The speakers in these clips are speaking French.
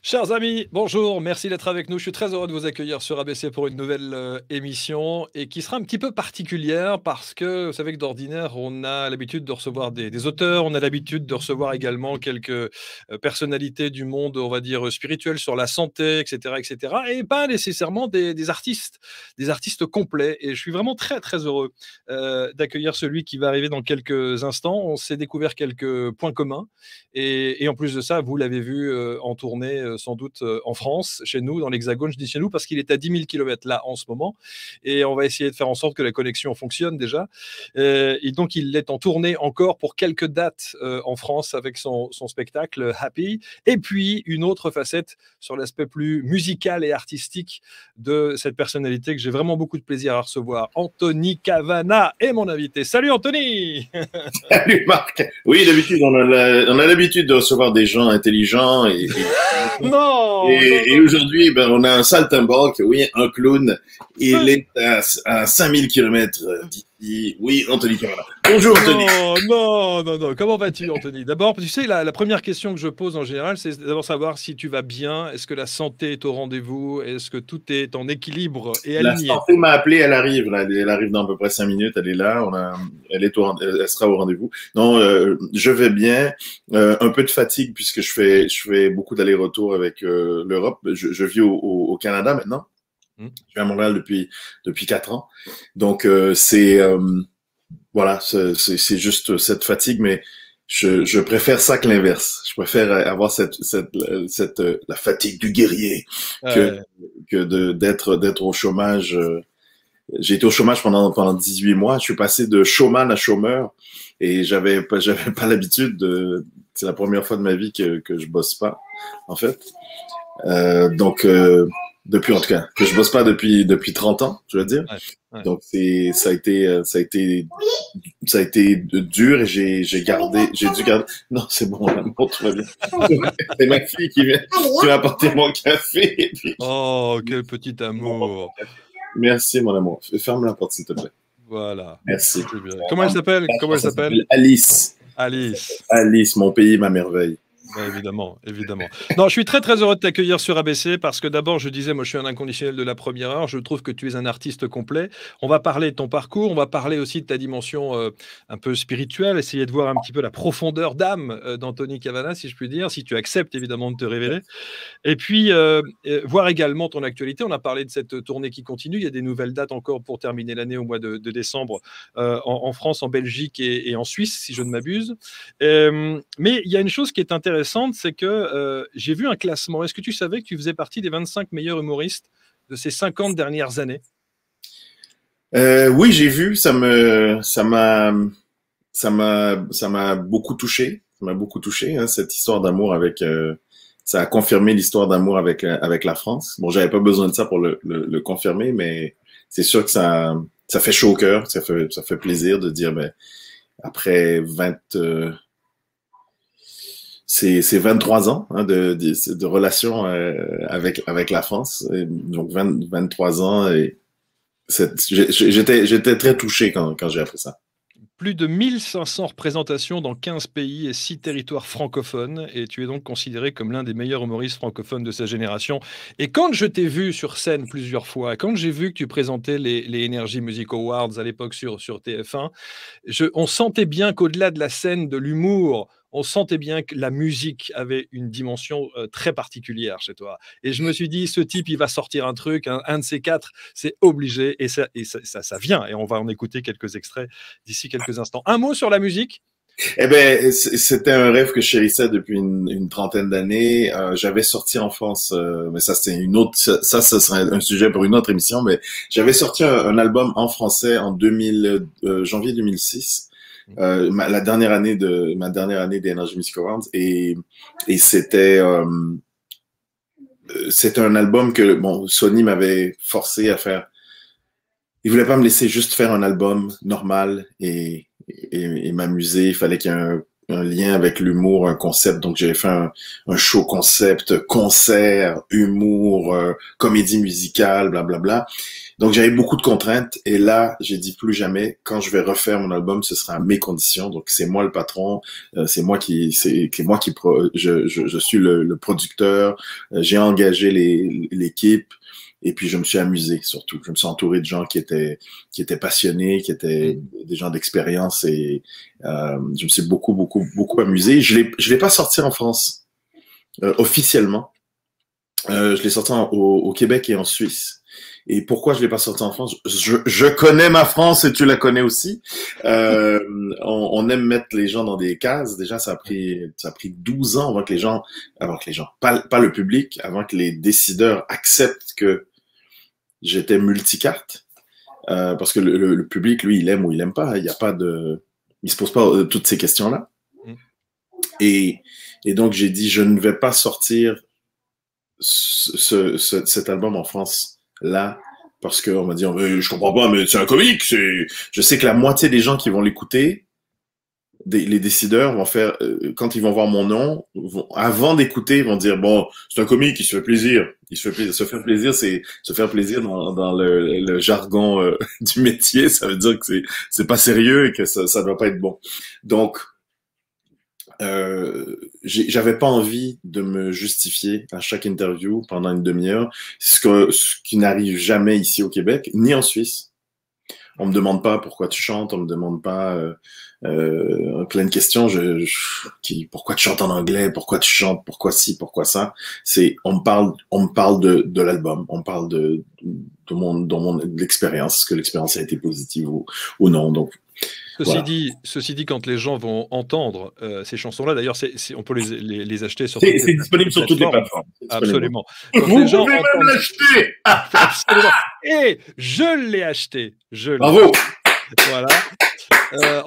Chers amis, bonjour, merci d'être avec nous. Je suis très heureux de vous accueillir sur ABC pour une nouvelle émission et qui sera un petit peu particulière parce que vous savez que d'ordinaire, on a l'habitude de recevoir des auteurs, on a l'habitude de recevoir également quelques personnalités du monde, on va dire, spirituel sur la santé, etc., etc., et pas nécessairement des artistes complets. Et je suis vraiment très, très heureux d'accueillir celui qui va arriver dans quelques instants. On s'est découvert quelques points communs et en plus de ça, vous l'avez vu en tournée sans doute en France, chez nous, dans l'Hexagone. Je dis chez nous parce qu'il est à 10 000 km là en ce moment. Et on va essayer de faire en sorte que la connexion fonctionne déjà. Et donc, il est en tournée encore pour quelques dates en France avec son spectacle Happy. Et puis, une autre facette sur l'aspect plus musical et artistique de cette personnalité que j'ai vraiment beaucoup de plaisir à recevoir. Anthony Cavana est mon invité. Salut Anthony! Salut Marc. Oui, d'habitude, on a l'habitude de recevoir des gens intelligents Non, et aujourd'hui, ben, on a un saltimbanque, oui, un clown. Il est à 5000 km d'ici. Oui, Anthony Cavana. Bonjour Anthony. Non. Comment vas-tu Anthony? D'abord, tu sais, la première question que je pose en général, c'est d'abord savoir si tu vas bien. Est-ce que la santé est au rendez-vous? Est-ce que tout est en équilibre et aligné? La santé m'a appelé, elle arrive. Là, elle arrive dans à peu près 5 minutes. Elle est là. Elle sera au rendez-vous. Non, je vais bien. Un peu de fatigue puisque je fais beaucoup d'allers-retours avec l'Europe. Je vis au Canada maintenant. Je suis à Montréal depuis 4 ans. Donc voilà, c'est juste cette fatigue, mais je préfère ça que l'inverse. Je préfère avoir la fatigue du guerrier que d'être au chômage. J'ai été au chômage pendant 18 mois. Je suis passé de showman à chômeur et j'avais pas l'habitude de. C'est la première fois de ma vie que je bosse pas, en fait. Depuis en tout cas, que je bosse pas depuis 30 ans, je veux dire. Ouais. Donc ça a été dur et j'ai dû garder. Non, c'est bon, l'amour, tout va bien. C'est ma fille qui m'a apporté mon café. Et puis... Oh, quel petit amour. Merci mon amour. Ferme la porte s'il te plaît. Voilà. Merci. Comment elle s'appelle? Alice. Alice, mon pays, ma merveille. Ouais, évidemment. Non, je suis très très heureux de t'accueillir sur ABC parce que d'abord, je disais, moi je suis un inconditionnel de la première heure, je trouve que tu es un artiste complet. On va parler de ton parcours, on va parler aussi de ta dimension un peu spirituelle, essayer de voir un petit peu la profondeur d'âme d'Anthony Cavana, si je puis dire, si tu acceptes évidemment de te révéler. Et puis, voir également ton actualité. On a parlé de cette tournée qui continue, il y a des nouvelles dates encore pour terminer l'année au mois de décembre en France, en Belgique et en Suisse, si je ne m'abuse. Mais il y a une chose qui est intéressante, c'est que j'ai vu un classement. Est-ce que tu savais que tu faisais partie des 25 meilleurs humoristes de ces 50 dernières années? Oui, j'ai vu. Ça m'a beaucoup touché. Ça m'a beaucoup touché, hein, cette histoire d'amour avec. Ça a confirmé l'histoire d'amour avec la France. Bon, j'avais pas besoin de ça pour le confirmer, mais c'est sûr que ça fait chaud au cœur. Ça fait plaisir de dire, ben, après 23 ans hein, de relation avec la France. Et donc 23 ans et j'étais très touché quand j'ai appris ça. Plus de 1500 représentations dans 15 pays et 6 territoires francophones. Et tu es donc considéré comme l'un des meilleurs humoristes francophones de sa génération. Et quand je t'ai vu sur scène plusieurs fois, quand j'ai vu que tu présentais les Energy Music Awards à l'époque sur TF1, on sentait bien qu'au-delà de la scène, de l'humour, on sentait bien que la musique avait une dimension très particulière chez toi. Et je me suis dit, ce type, il va sortir un truc, un de ces quatre, c'est obligé. Et ça vient. Et on va en écouter quelques extraits d'ici quelques instants. Un mot sur la musique? Eh ben, c'était un rêve que je chérissais depuis une trentaine d'années. J'avais sorti en France, mais ça c'est ça serait un sujet pour une autre émission. Mais j'avais sorti un album en français en janvier 2006. Ma dernière année des Energy Music Awards et c'était un album que Sony m'avait forcé à faire. Il voulait pas me laisser juste faire un album normal et m'amuser. Il fallait qu'il y ait un lien avec l'humour, un concept. Donc j'avais fait un show concept, concert, humour, comédie musicale, blablabla. Donc j'avais beaucoup de contraintes et là j'ai dit plus jamais quand je vais refaire mon album ce sera à mes conditions. Donc c'est moi le patron, je suis le producteur, j'ai engagé l'équipe. Et puis je me suis amusé surtout. Je me suis entouré de gens qui étaient passionnés, qui étaient des gens d'expérience et je me suis beaucoup amusé. Je l'ai pas sorti en France officiellement. Je l'ai sorti au Québec et en Suisse. Et pourquoi je l'ai pas sorti en France? Je connais ma France et tu la connais aussi. On aime mettre les gens dans des cases. Déjà, ça a pris 12 ans avant que les gens, pas le public, avant que les décideurs acceptent que j'étais multicarte. Parce que le public, lui, il aime ou il aime pas. Il y a pas de, il se pose pas toutes ces questions-là. Et donc, j'ai dit, je ne vais pas sortir cet album en France là parce qu'on m'a dit je comprends pas mais c'est un comique, je sais que la moitié des gens qui vont l'écouter, les décideurs vont faire quand ils vont voir mon nom, avant d'écouter ils vont dire bon c'est un comique, il se fait plaisir, se faire plaisir, c'est se faire plaisir dans le jargon du métier, ça veut dire que c'est pas sérieux et que ça doit pas être bon. Donc j'avais pas envie de me justifier à chaque interview pendant une demi-heure, ce qui n'arrive jamais ici au Québec, ni en Suisse. On me demande pas pourquoi tu chantes, on me demande pas plein de questions. Pourquoi tu chantes en anglais, pourquoi tu chantes, pourquoi ci, pourquoi ça. On me parle de l'album, on me parle de l'expérience, que l'expérience a été positive ou non. Donc Ceci dit, quand les gens vont entendre ces chansons-là, d'ailleurs, on peut les acheter sur. C'est disponible sur toutes les plateformes. Absolument. Vous pouvez même l'acheter. Absolument. Et je l'ai acheté. Bravo. Voilà.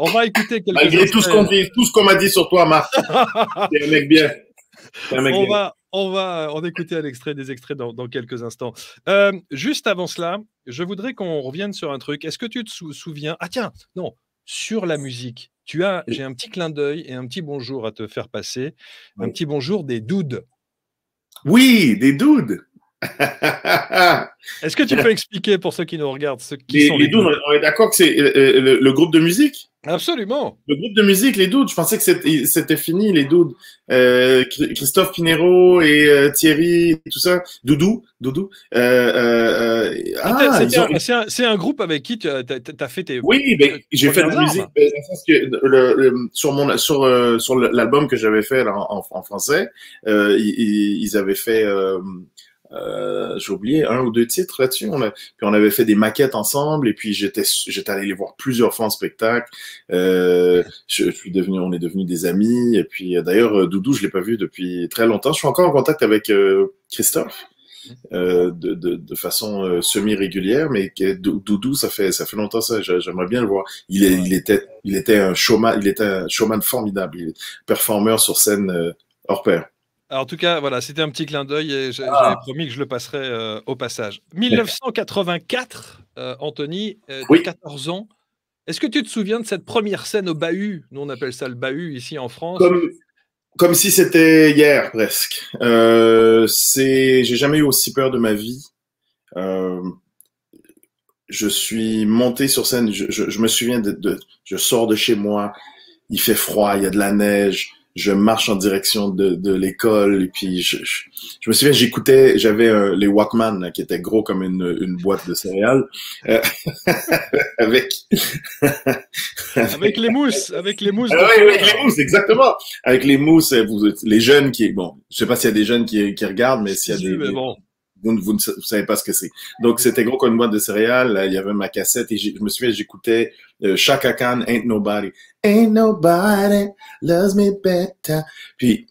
On va écouter quelques. Malgré tout ce qu'on m'a dit sur toi, Marc. T'es un mec bien. On va en écouter des extraits dans quelques instants. Juste avant cela, je voudrais qu'on revienne sur un truc. Est-ce que tu te souviens? Ah tiens, non. Sur la musique, j'ai un petit clin d'œil et un petit bonjour à te faire passer. Un petit bonjour des Douds. Oui, des Douds. Est-ce que tu peux expliquer pour ceux qui nous regardent qui sont les Douds? On est d'accord que c'est le groupe de musique? Absolument. Le groupe de musique, les Douds. Je pensais que c'était fini, les Douds. Christophe Pinero et Thierry, et tout ça. Doudou. C'est un groupe avec qui tu as fait tes. Oui, j'ai fait de la musique. Sur l'album que j'avais fait là, en français, ils avaient fait. J'ai oublié 1 ou 2 titres là-dessus. Puis on avait fait des maquettes ensemble et puis j'étais allé les voir plusieurs fois en spectacle. On est devenus des amis et puis d'ailleurs Doudou, je l'ai pas vu depuis très longtemps. Je suis encore en contact avec Christophe de façon semi-régulière, mais Doudou, ça fait longtemps ça. J'aimerais bien le voir. Il était un showman formidable, il est performeur sur scène hors pair. Alors, en tout cas, voilà, c'était un petit clin d'œil et j'avais promis que je le passerais au passage. 1984, Anthony, oui. 14 ans. Est-ce que tu te souviens de cette première scène au Bahut? Nous, on appelle ça le Bahut ici en France. Comme si c'était hier, presque. J'ai jamais eu aussi peur de ma vie. Je suis monté sur scène, je me souviens je sors de chez moi, il fait froid, il y a de la neige, je marche en direction de l'école et puis je me souviens, j'avais les Walkman là, qui étaient gros comme une boîte de céréales avec les mousses, avec les mousses. Oui, avec les mousses, exactement. Avec les mousses, les jeunes je sais pas s'il y a des jeunes qui regardent, mais s'il y a vous ne savez pas ce que c'est. Donc, c'était gros comme une boîte de céréales. Là, il y avait ma cassette et je me souviens, j'écoutais Chaka Khan, Ain't Nobody. Ain't nobody loves me better. Puis,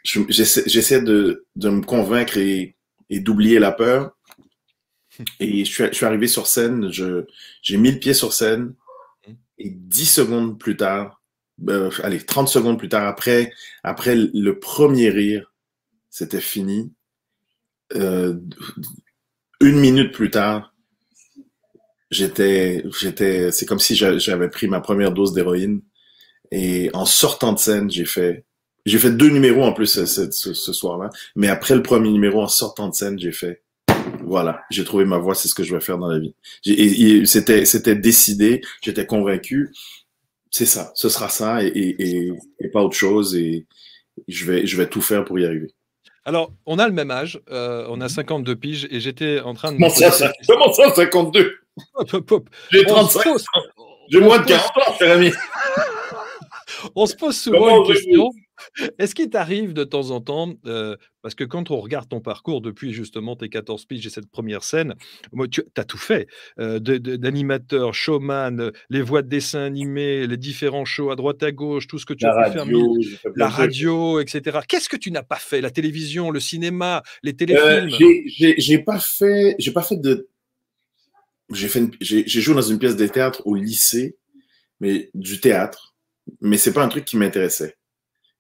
j'essaie de me convaincre et d'oublier la peur. Et je suis arrivé sur scène, j'ai mis le pied sur scène et 10 secondes plus tard, 30 secondes plus tard, après le premier rire, c'était fini. 1 minute plus tard, c'est comme si j'avais pris ma première dose d'héroïne Et en sortant de scène, j'ai fait 2 numéros en plus ce soir-là. Mais après le premier numéro, en sortant de scène, j'ai fait, voilà, j'ai trouvé ma voie, c'est ce que je vais faire dans la vie. C'était décidé, j'étais convaincu, c'est ça, ce sera ça et pas autre chose. Et je vais tout faire pour y arriver. Alors, on a le même âge, on a 52 piges, et j'étais en train de me Comment poser ça, comment ça, 52? Hop, hop, hop. J'ai On se 35 pose, ans. J'ai on moins se de pose, 40 ans, cher ami. on se pose souvent Comment une vous question. Est-ce qu'il t'arrive de temps en temps, parce que quand on regarde ton parcours depuis justement tes 14 piges et cette première scène, moi, tu as tout fait, d'animateur, showman, les voix de dessins animés, les différents shows à droite à gauche, tout ce que tu as La pu faire, mille radio, j'ai fait plein la de trucs. radio, et cetera. Qu'est-ce que tu n'as pas fait? La télévision, le cinéma, les téléfilms? J'ai pas fait de, j'ai joué dans une pièce de théâtre au lycée, mais du théâtre. Mais c'est pas un truc qui m'intéressait.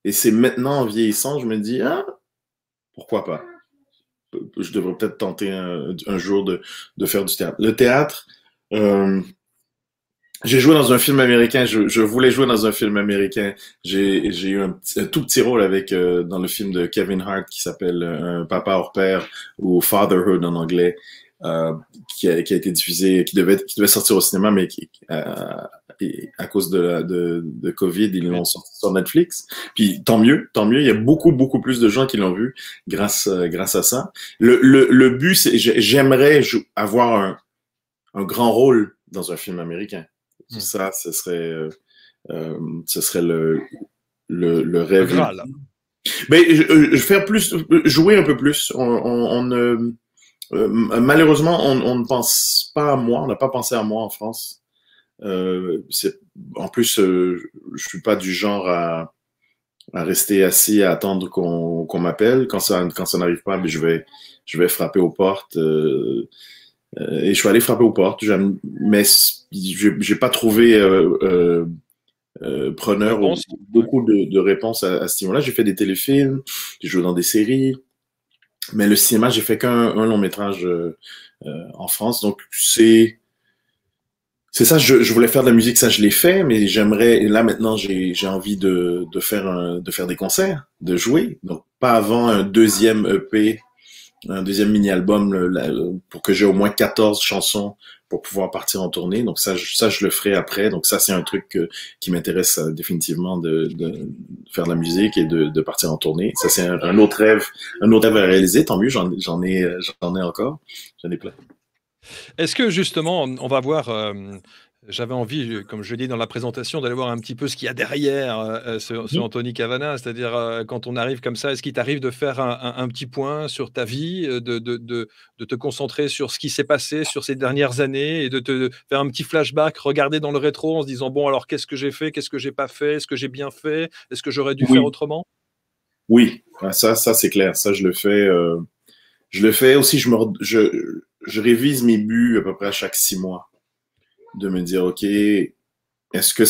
Et c'est maintenant, en vieillissant, je me dis, ah, pourquoi pas? Je devrais peut-être tenter un jour de faire du théâtre. Le théâtre, euh, j'ai joué dans un film américain. Je voulais jouer dans un film américain. J'ai eu un tout petit rôle avec dans le film de Kevin Hart qui s'appelle Un papa hors pair ou Fatherhood en anglais, qui a été diffusé, qui devait sortir au cinéma, mais et à cause de Covid, ils l'ont Oui. sorti sur Netflix. Puis tant mieux, tant mieux. Il y a beaucoup plus de gens qui l'ont vu grâce à ça. Le but, c'est j'aimerais avoir un grand rôle dans un film américain. Mmh. Ça, ce serait le Le rêve. Graal. Mais je faire plus, jouer un peu plus. Malheureusement, on ne pense pas à moi. On n'a pas pensé à moi en France. En plus, je suis pas du genre à rester assis à attendre qu'on m'appelle. Quand ça n'arrive pas, mais je vais frapper aux portes. Et je suis allé frapper aux portes. Mais j'ai pas trouvé preneur ou Réponse? Ouais. beaucoup de réponses à ce niveau-là. J'ai fait des téléfilms, j'ai joué dans des séries, mais le cinéma, j'ai fait qu'un long métrage en France. Donc c'est ça. Je voulais faire de la musique, ça je l'ai fait, mais j'aimerais. Et là maintenant, j'ai envie de faire des concerts, de jouer. Donc pas avant un deuxième EP, un deuxième mini-album pour que j'ai au moins 14 chansons pour pouvoir partir en tournée. Donc ça, je le ferai après. Donc ça, c'est un truc qui m'intéresse définitivement de faire de la musique et de partir en tournée. Ça, c'est un autre rêve à réaliser. Tant mieux, j'en ai encore. J'en ai plein. Est-ce que justement, on va voir, j'avais envie, comme je l'ai dit dans la présentation, d'aller voir un petit peu ce qu'il y a derrière, ce Anthony Cavana. C'est-à-dire, quand on arrive comme ça, est-ce qu'il t'arrive de faire un petit point sur ta vie, de te concentrer sur ce qui s'est passé sur ces dernières années et de te faire un petit flashback, regarder dans le rétro en se disant: «Bon alors qu'est-ce que j'ai fait? Qu'est-ce que j'ai pas fait? Est-ce que j'ai bien fait? Est-ce que j'aurais dû faire Oui, autrement?» oui, ça c'est clair. Ça je le fais. Je le fais aussi. Je révise mes buts à peu près à chaque 6 mois, de me dire ok, est-ce que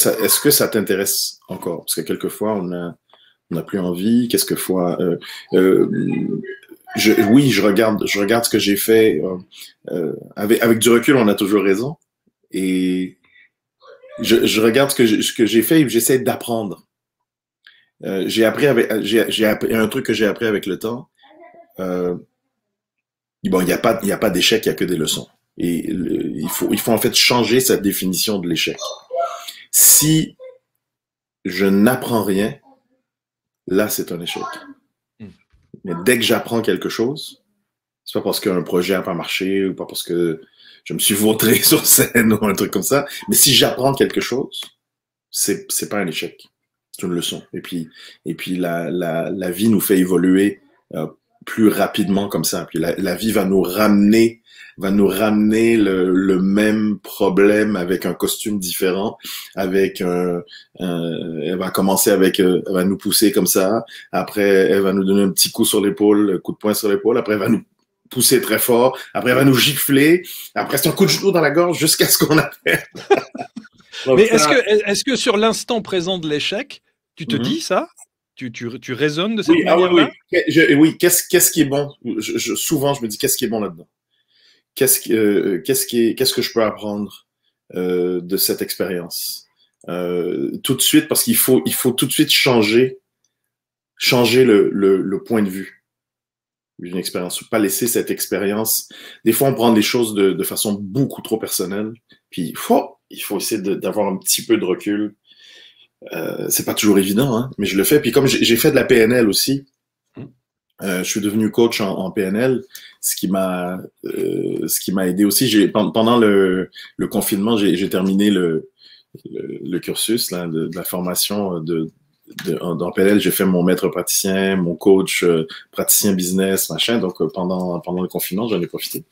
ça t'intéresse encore? Parce que quelquefois on n'a plus envie. Quelquefois, euh, oui, je regarde ce que j'ai fait. Avec du recul, on a toujours raison. Et je regarde ce que j'ai fait et j'essaie d'apprendre. J'ai appris un truc que j'ai appris avec le temps. Euh, bon, il y a pas d'échec, il y a que des leçons. Et il faut en fait changer cette définition de l'échec. Si je n'apprends rien, là, c'est un échec. Mmh. Mais dès que j'apprends quelque chose, c'est pas parce qu'un projet n'a pas marché ou pas parce que je me suis vautré sur scène ou un truc comme ça. Mais si j'apprends quelque chose, c'est pas un échec. C'est une leçon. Et puis la vie nous fait évoluer plus rapidement comme ça. Puis la vie va nous ramener le même problème avec un costume différent, elle va commencer avec, elle va nous pousser comme ça. Après, elle va nous donner un petit coup sur l'épaule, un coup de poing sur l'épaule. Après, elle va nous pousser très fort. Après, elle va nous gifler. Après, c'est un coup de genou dans la gorge jusqu'à ce qu'on appelle. Mais est-ce que sur l'instant présent de l'échec, tu te dis ça? Tu raisonnes de cette Oui, manière-là? oui, qu'est-ce qui est bon? Souvent, je me dis, qu'est-ce qui est bon là-dedans? Qu'est-ce que je peux apprendre de cette expérience? tout de suite parce qu'il faut tout de suite changer le point de vue d'une expérience, pas laisser cette expérience. Des fois, on prend des choses de façon beaucoup trop personnelle, puis il faut essayer d'avoir un petit peu de recul. C'est pas toujours évident, hein, mais je le fais. Puis comme j'ai fait de la PNL aussi, je suis devenu coach en PNL, ce qui m'a aidé aussi. Pendant le confinement, j'ai terminé le cursus là, de la formation dans PNL. J'ai fait mon maître praticien, mon coach praticien business, machin. Donc pendant le confinement, j'en ai profité.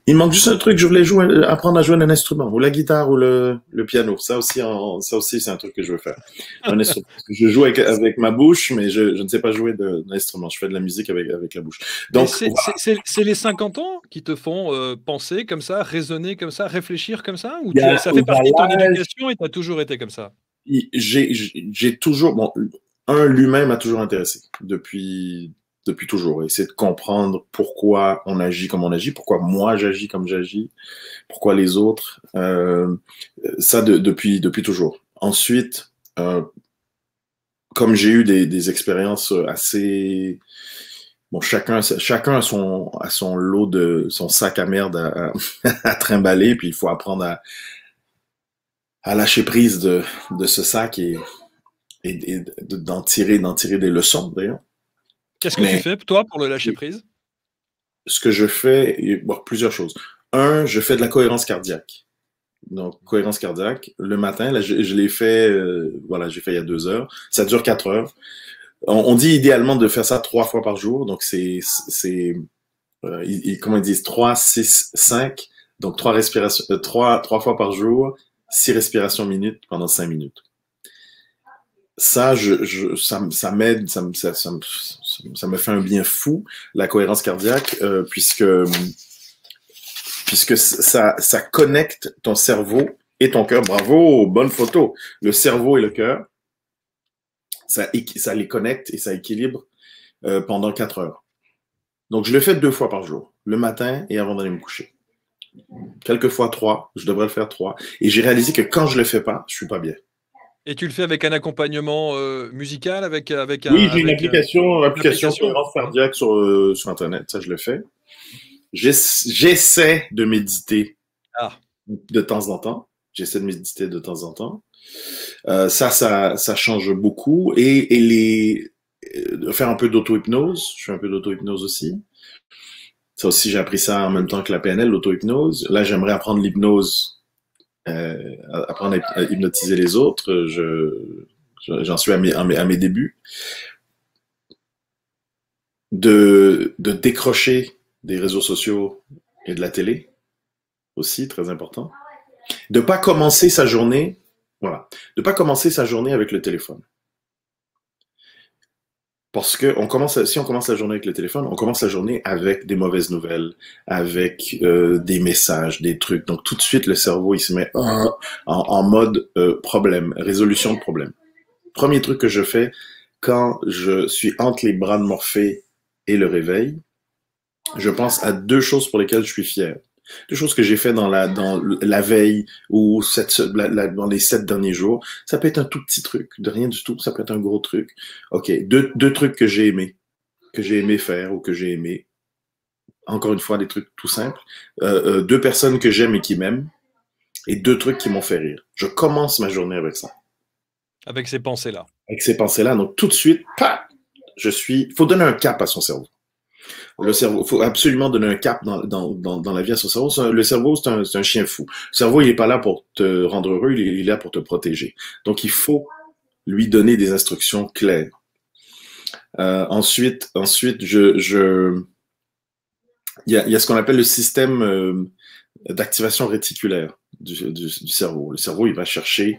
Il manque juste un truc. Je voulais apprendre à jouer un instrument, ou la guitare, ou le piano. Ça aussi, c'est un truc que je veux faire. Un instrument. Je joue avec ma bouche, mais je ne sais pas jouer d'un instrument. Je fais de la musique avec la bouche. Donc, c'est les 50 ans qui te font penser comme ça, raisonner comme ça, réfléchir comme ça, ou ça fait partie de ton éducation et tu as toujours été comme ça? J'ai toujours, bon, l'humain m'a toujours intéressé depuis toujours. Essayer de comprendre pourquoi on agit comme on agit, pourquoi moi j'agis comme j'agis, pourquoi les autres. Ça depuis toujours. Ensuite, comme j'ai eu des expériences assez... Bon, chacun a son lot de son sac à merde à trimballer, puis il faut apprendre à lâcher prise de ce sac et d'en tirer des leçons, d'ailleurs. Qu'est-ce que tu fais, toi, pour le lâcher prise? Ce que je fais, bon, plusieurs choses. Je fais de la cohérence cardiaque. Donc, cohérence cardiaque, le matin, là, je l'ai fait, j'ai fait il y a 2 heures. Ça dure 4 heures. On dit idéalement de faire ça 3 fois par jour. Donc, comment ils disent, 3, 6, 5. Donc, 3 respirations, 3 fois par jour, 6 respirations minutes pendant 5 minutes. Ça, ça m'aide, ça me fait un bien fou, la cohérence cardiaque, puisque ça connecte ton cerveau et ton cœur. Bravo, bonne photo. Le cerveau et le cœur, ça les connecte et ça équilibre pendant 4 heures. Donc, je le fais 2 fois par jour, le matin et avant d'aller me coucher. Quelquefois 3, je devrais le faire 3. Et j'ai réalisé que quand je le fais pas, je suis pas bien. Et tu le fais avec un accompagnement musical, avec un... Oui, j'ai une application cohérence cardiaque sur Internet, ça je le fais. J'essaie de méditer de temps en temps. J'essaie de méditer de temps en temps. Ça change beaucoup. Et faire un peu d'auto-hypnose. Je fais un peu d'auto-hypnose aussi. Ça aussi, j'ai appris ça en même temps que la PNL, l'auto-hypnose. Là, j'aimerais apprendre l'hypnose. Apprendre à hypnotiser les autres. J'en suis à mes débuts. De décrocher des réseaux sociaux et de la télé, aussi, très important. De pas commencer sa journée, de pas commencer sa journée avec le téléphone. Parce que si on commence la journée avec le téléphone, on commence la journée avec des mauvaises nouvelles, avec des messages, des trucs. Donc tout de suite, le cerveau, il se met en mode problème, résolution de problème. Premier truc que je fais quand je suis entre les bras de Morphée et le réveil, je pense à 2 choses pour lesquelles je suis fier. 2 choses que j'ai fait dans la veille ou dans les 7 derniers jours. Ça peut être un tout petit truc, de rien du tout. Ça peut être un gros truc. OK, 2 trucs que j'ai aimé faire ou que j'ai aimé. Encore une fois, des trucs tout simples. 2 personnes que j'aime et qui m'aiment. Et 2 trucs qui m'ont fait rire. Je commence ma journée avec ça. Avec ces pensées-là. Avec ces pensées-là. Donc tout de suite, faut donner un cap à son cerveau. Le cerveau, faut absolument donner un cap dans la vie à son cerveau. Le cerveau, c'est un chien fou. Le cerveau, il est pas là pour te rendre heureux, il est là pour te protéger. Donc, il faut lui donner des instructions claires. Ensuite, il y a ce qu'on appelle le système d'activation réticulaire du cerveau. Le cerveau, il va chercher.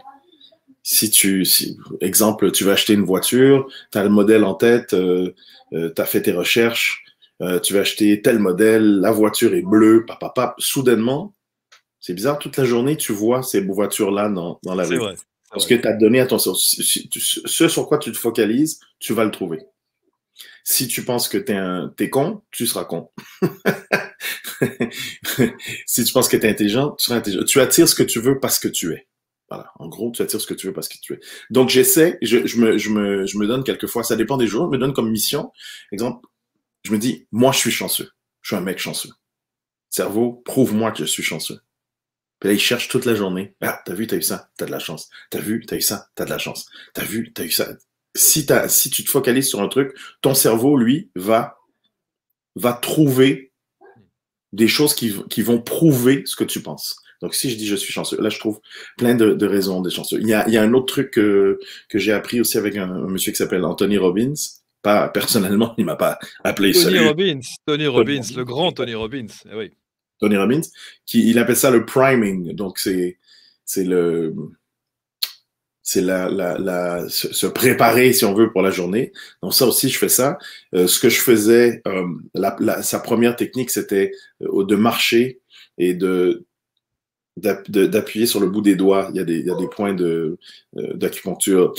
Exemple, tu vas acheter une voiture, tu as le modèle en tête, tu as fait tes recherches. Tu vas acheter tel modèle, la voiture est bleue, soudainement, c'est bizarre, toute la journée, tu vois ces voitures-là dans la rue. Vrai. Parce que tu as donné attention. Ce sur quoi tu te focalises, tu vas le trouver. Si tu penses que t'es con, tu seras con. Si tu penses que t'es intelligent, tu seras intelligent. Tu attires ce que tu veux parce que tu es. Voilà. En gros, tu attires ce que tu veux parce que tu es. Donc, j'essaie, je me donne quelquefois, ça dépend des jours, je me donne comme mission. Exemple, je me dis, moi, je suis chanceux. Je suis un mec chanceux. Cerveau, prouve-moi que je suis chanceux. Puis là, il cherche toute la journée. Ah, t'as vu, t'as eu ça, t'as de la chance. T'as vu, t'as eu ça, t'as de la chance. T'as vu, t'as eu ça. Si tu te focalises sur un truc, ton cerveau, lui, va trouver des choses qui vont prouver ce que tu penses. Donc, si je dis je suis chanceux, là, je trouve plein de raisons d'être chanceux. Il y a un autre truc que j'ai appris aussi avec un monsieur qui s'appelle Anthony Robbins. Pas personnellement, il m'a pas appelé Tony salut. Robbins, Tony Robbins, le grand Tony Robbins. Eh oui. Tony Robbins, il appelle ça le priming. Donc, c'est se préparer, si on veut, pour la journée. Donc, ça aussi, je fais ça. Ce que je faisais, sa première technique, c'était de marcher et d'appuyer sur le bout des doigts. Il y a des points d'acupuncture.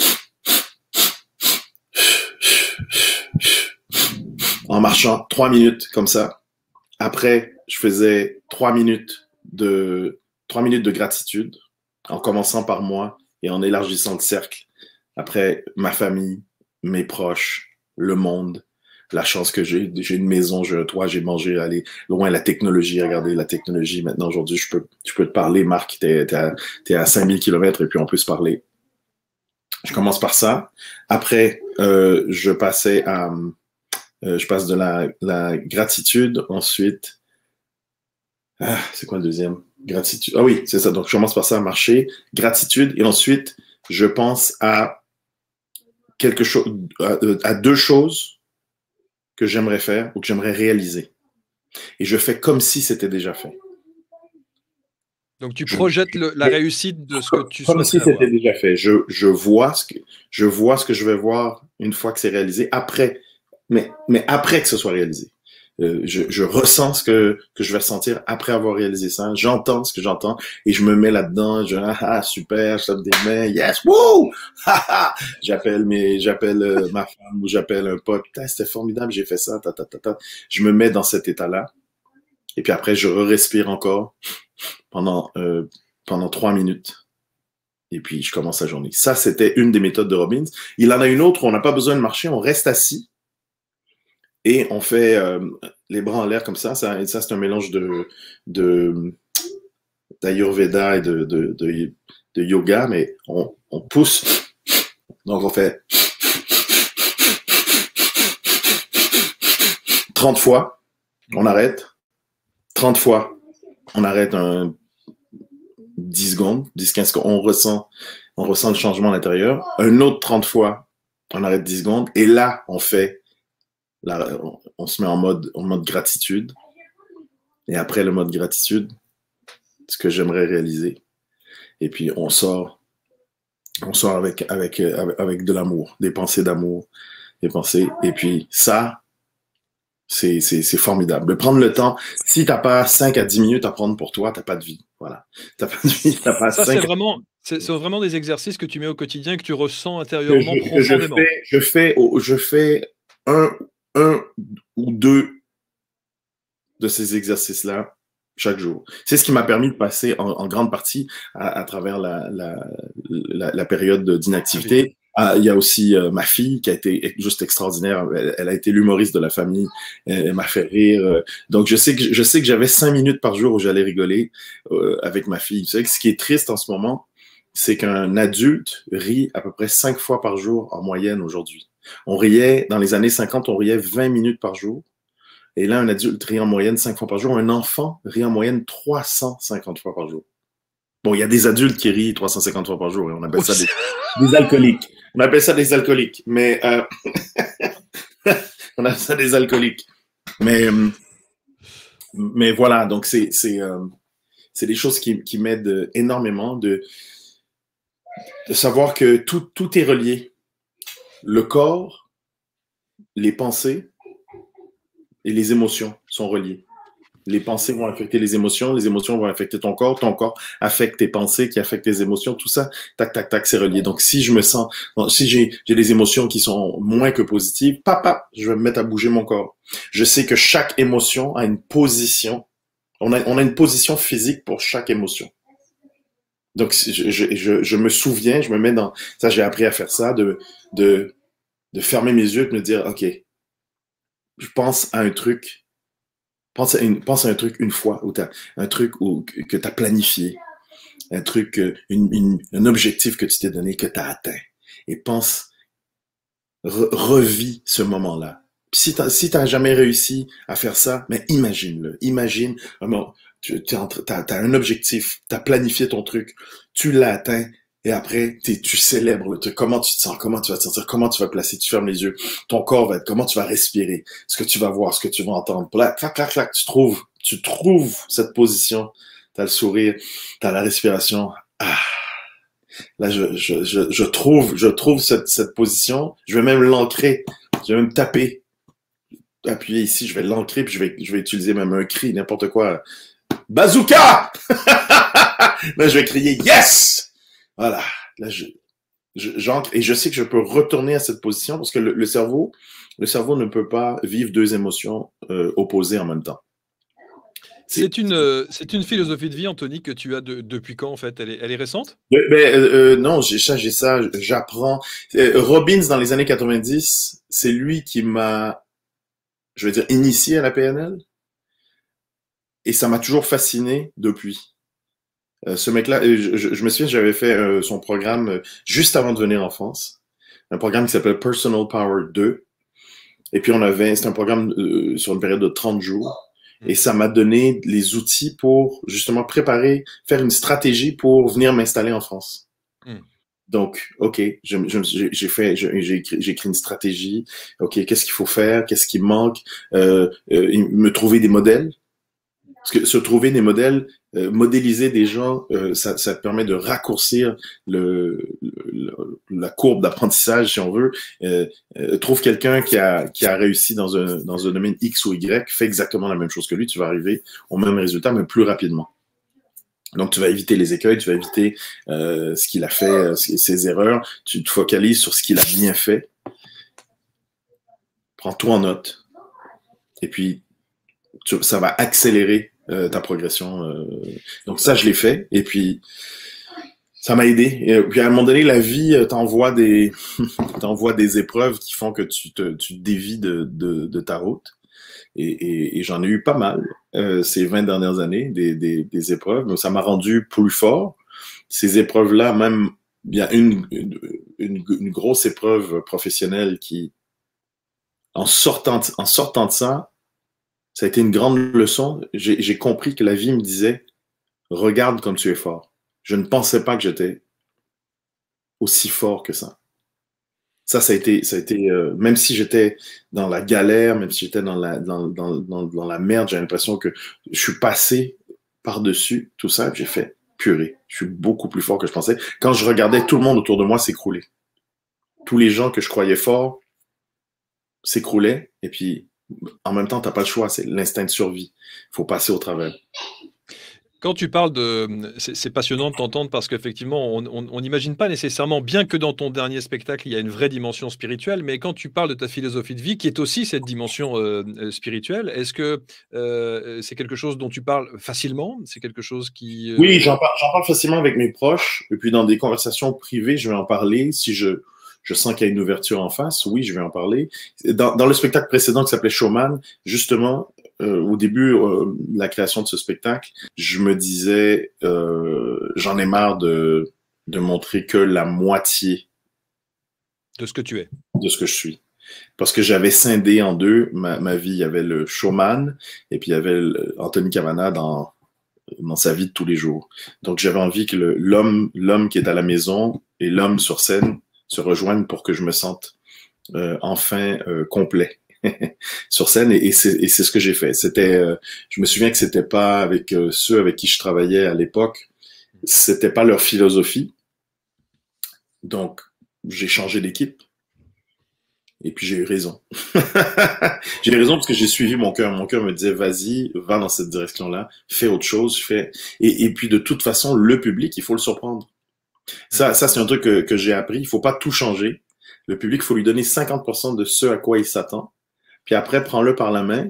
En marchant 3 minutes comme ça. Après, je faisais 3 minutes de gratitude en commençant par moi et en élargissant le cercle. Après, ma famille, mes proches, le monde, la chance que j'ai une maison, j'ai un toit, j'ai mangé, aller loin, la technologie, regardez la technologie. Maintenant, aujourd'hui, je peux te parler, Marc, t'es à 5000 km et puis on peut se parler. Je commence par ça. Après, je passe de la gratitude. Ensuite, c'est quoi le deuxième? Gratitude. Ah oui, c'est ça. Donc, je commence par ça, marcher, gratitude. Et ensuite, je pense à quelque chose, à 2 choses que j'aimerais faire ou que j'aimerais réaliser. Et je fais comme si c'était déjà fait. Donc, tu projettes la réussite de ce que tu souhaites. Comme si c'était déjà fait. Je vois ce que je vais voir une fois que c'est réalisé. Après, mais après que ce soit réalisé. Je ressens ce que je vais ressentir après avoir réalisé ça. J'entends ce que j'entends et je me mets là-dedans. Super, je tape des mains, yes, wouh, j'appelle ma femme ou j'appelle un pote. Putain, c'était formidable, j'ai fait ça, Je me mets dans cet état-là et puis après je respire encore pendant 3 minutes. Et puis je commence la journée. Ça, c'était une des méthodes de Robbins. Il en a une autre où on n'a pas besoin de marcher, on reste assis. Et on fait les bras en l'air comme ça. Ça c'est un mélange d'Ayurveda et de yoga, mais on pousse. Donc, on fait 30 fois, on arrête. 30 fois, on arrête 10 secondes, 10-15 secondes. On ressent le changement à l'intérieur. Un autre 30 fois, on arrête 10 secondes. Et là, on se met en mode gratitude. Et après le mode gratitude, ce que j'aimerais réaliser. Et puis, on sort avec de l'amour, des pensées d'amour, des pensées. Et puis, ça, c'est formidable. De prendre le temps. Si t'as pas 5 à 10 minutes à prendre pour toi, t'as pas de vie. Voilà. T'as pas de vie, t'as pas 5 c'est vraiment des exercices que tu mets au quotidien, que tu ressens intérieurement profondément. Je fais un ou 2 de ces exercices-là chaque jour. C'est ce qui m'a permis de passer en grande partie à travers la période d'inactivité. Il y a aussi ma fille qui a été juste extraordinaire. Elle a été l'humoriste de la famille. Elle m'a fait rire. Donc, je sais que j'avais 5 minutes par jour où j'allais rigoler avec ma fille. Tu sais, ce qui est triste en ce moment, c'est qu'un adulte rit à peu près 5 fois par jour en moyenne aujourd'hui. Dans les années 50, on riait 20 minutes par jour. Et là, un adulte rit en moyenne 5 fois par jour. Un enfant rit en moyenne 350 fois par jour. Bon, il y a des adultes qui rient 350 fois par jour et on appelle ça des alcooliques. On appelle ça des alcooliques. Mais on appelle ça des alcooliques. Mais voilà, donc c'est des choses qui m'aident énormément de savoir que tout est relié. Le corps, les pensées et les émotions sont reliés. Les pensées vont affecter les émotions vont affecter ton corps affecte tes pensées, qui affectent tes émotions, tout ça, tac, tac, tac, c'est relié. Donc, si j'ai des émotions qui sont moins que positives, je vais me mettre à bouger mon corps. Je sais que chaque émotion a une position. On a une position physique pour chaque émotion. Donc, je me souviens, je me mets dans... Ça, j'ai appris à faire ça, de fermer mes yeux et de me dire, OK, je pense à un truc, pense à un truc une fois, ou un truc que tu as planifié, un truc, un objectif que tu t'es donné, que tu as atteint. Et revis ce moment-là. Si t'as jamais réussi à faire ça, mais imagine-le. Imagine, vraiment, t'as un objectif, t'as planifié ton truc, tu l'as atteint, et après, tu célèbres le truc. Comment tu te sens? Comment tu vas te sentir? Comment tu vas te placer? Tu fermes les yeux. Ton corps va être, comment tu vas respirer? Ce que tu vas voir, ce que tu vas entendre. Clac, clac, clac, clac. Tu trouves cette position. T'as le sourire, t'as la respiration. Ah. Là, je trouve cette position. Je vais même l'ancrer. Je vais même taper, appuyer ici. Je vais l'ancrer, puis je vais utiliser même un cri, n'importe quoi. Bazooka! Là, je vais crier yes! Voilà. Là, j'entre et je sais que je peux retourner à cette position parce que le cerveau ne peut pas vivre deux émotions opposées en même temps. C'est une philosophie de vie, Anthony, que tu as depuis quand, en fait? Elle est récente? Non, j'ai ça, j'apprends. Robbins, dans les années 90, c'est lui qui m'a, je veux dire, initié à la PNL. Et ça m'a toujours fasciné depuis. Ce mec-là, je me souviens, j'avais fait son programme juste avant de venir en France. Un programme qui s'appelle Personal Power 2. Et puis c'était un programme sur une période de 30 jours. Et ça m'a donné les outils pour justement faire une stratégie pour venir m'installer en France. Donc, OK, j'ai écrit une stratégie. OK, qu'est-ce qu'il faut faire? Qu'est-ce qui manque? Me trouver des modèles. Parce que se trouver des modèles, modéliser des gens, ça te permet de raccourcir la courbe d'apprentissage, si on veut. Trouve quelqu'un qui a réussi dans un domaine X ou Y, fait exactement la même chose que lui, tu vas arriver au même résultat, mais plus rapidement. Donc, tu vas éviter les écueils, tu vas éviter ce qu'il a fait, ses erreurs. Tu te focalises sur ce qu'il a bien fait. Prends tout en note. Et puis, ça va accélérer ta progression. Donc ça, je l'ai fait. Et puis, ça m'a aidé. Et puis, à un moment donné, la vie t'envoie des épreuves qui font que tu dévies de ta route. Et j'en ai eu pas mal ces 20 dernières années, des épreuves. Mais ça m'a rendu plus fort. Ces épreuves-là, même, il y a une grosse épreuve professionnelle qui, en sortant de ça a été une grande leçon. J'ai compris que la vie me disait, regarde comme tu es fort. Je ne pensais pas que j'étais aussi fort que ça. Ça a été, même si j'étais dans la galère, même si j'étais dans la merde, j'ai l'impression que je suis passé par-dessus tout ça, j'ai fait purée. Je suis beaucoup plus fort que je pensais. Quand je regardais, tout le monde autour de moi s'écrouler. Tous les gens que je croyais forts s'écroulaient, et puis en même temps, tu n'as pas le choix, c'est l'instinct de survie. Il faut passer au travers. Quand tu parles c'est passionnant de t'entendre parce qu'effectivement, on n'imagine pas nécessairement, bien que dans ton dernier spectacle, il y a une vraie dimension spirituelle, mais quand tu parles de ta philosophie de vie, qui est aussi cette dimension spirituelle, est-ce que c'est quelque chose dont tu parles facilement? C'est quelque chose qui... Oui, j'en parle facilement avec mes proches, et puis dans des conversations privées, je vais en parler. Si je sens qu'il y a une ouverture en face, oui, je vais en parler. Dans le spectacle précédent qui s'appelait Showman, justement, au début de la création de ce spectacle, je me disais, j'en ai marre de montrer que la moitié de ce que tu es, de ce que je suis. Parce que j'avais scindé en deux ma vie. Il y avait le showman et puis il y avait Anthony Cavana dans sa vie de tous les jours. Donc j'avais envie que l'homme qui est à la maison et l'homme sur scène se rejoignent pour que je me sente enfin complet. Sur scène et c'est ce que j'ai fait. Je me souviens que c'était pas avec ceux avec qui je travaillais à l'époque, c'était pas leur philosophie. Donc j'ai changé d'équipe et puis j'ai eu raison. J'ai eu raison parce que j'ai suivi mon cœur. Mon cœur me disait vas-y, va dans cette direction-là, fais autre chose, et puis de toute façon le public, il faut le surprendre. Ça c'est un truc que j'ai appris. Il faut pas tout changer. Le public, il faut lui donner 50% de ce à quoi il s'attend. Puis après, prends-le par la main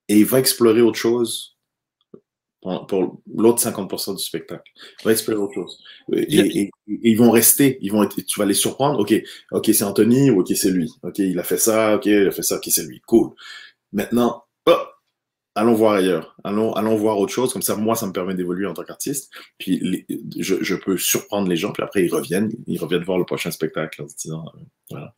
et il va explorer autre chose pour l'autre 50% du spectacle. On va explorer autre chose. Et ils vont rester, tu vas les surprendre. Ok, c'est Anthony, ou ok, c'est lui. Ok, il a fait ça, ok, c'est lui. Cool. Maintenant, allons voir ailleurs. Allons voir autre chose. Comme ça, moi, ça me permet d'évoluer en tant qu'artiste. Puis, je peux surprendre les gens. Puis après, ils reviennent voir le prochain spectacle en se disant, voilà.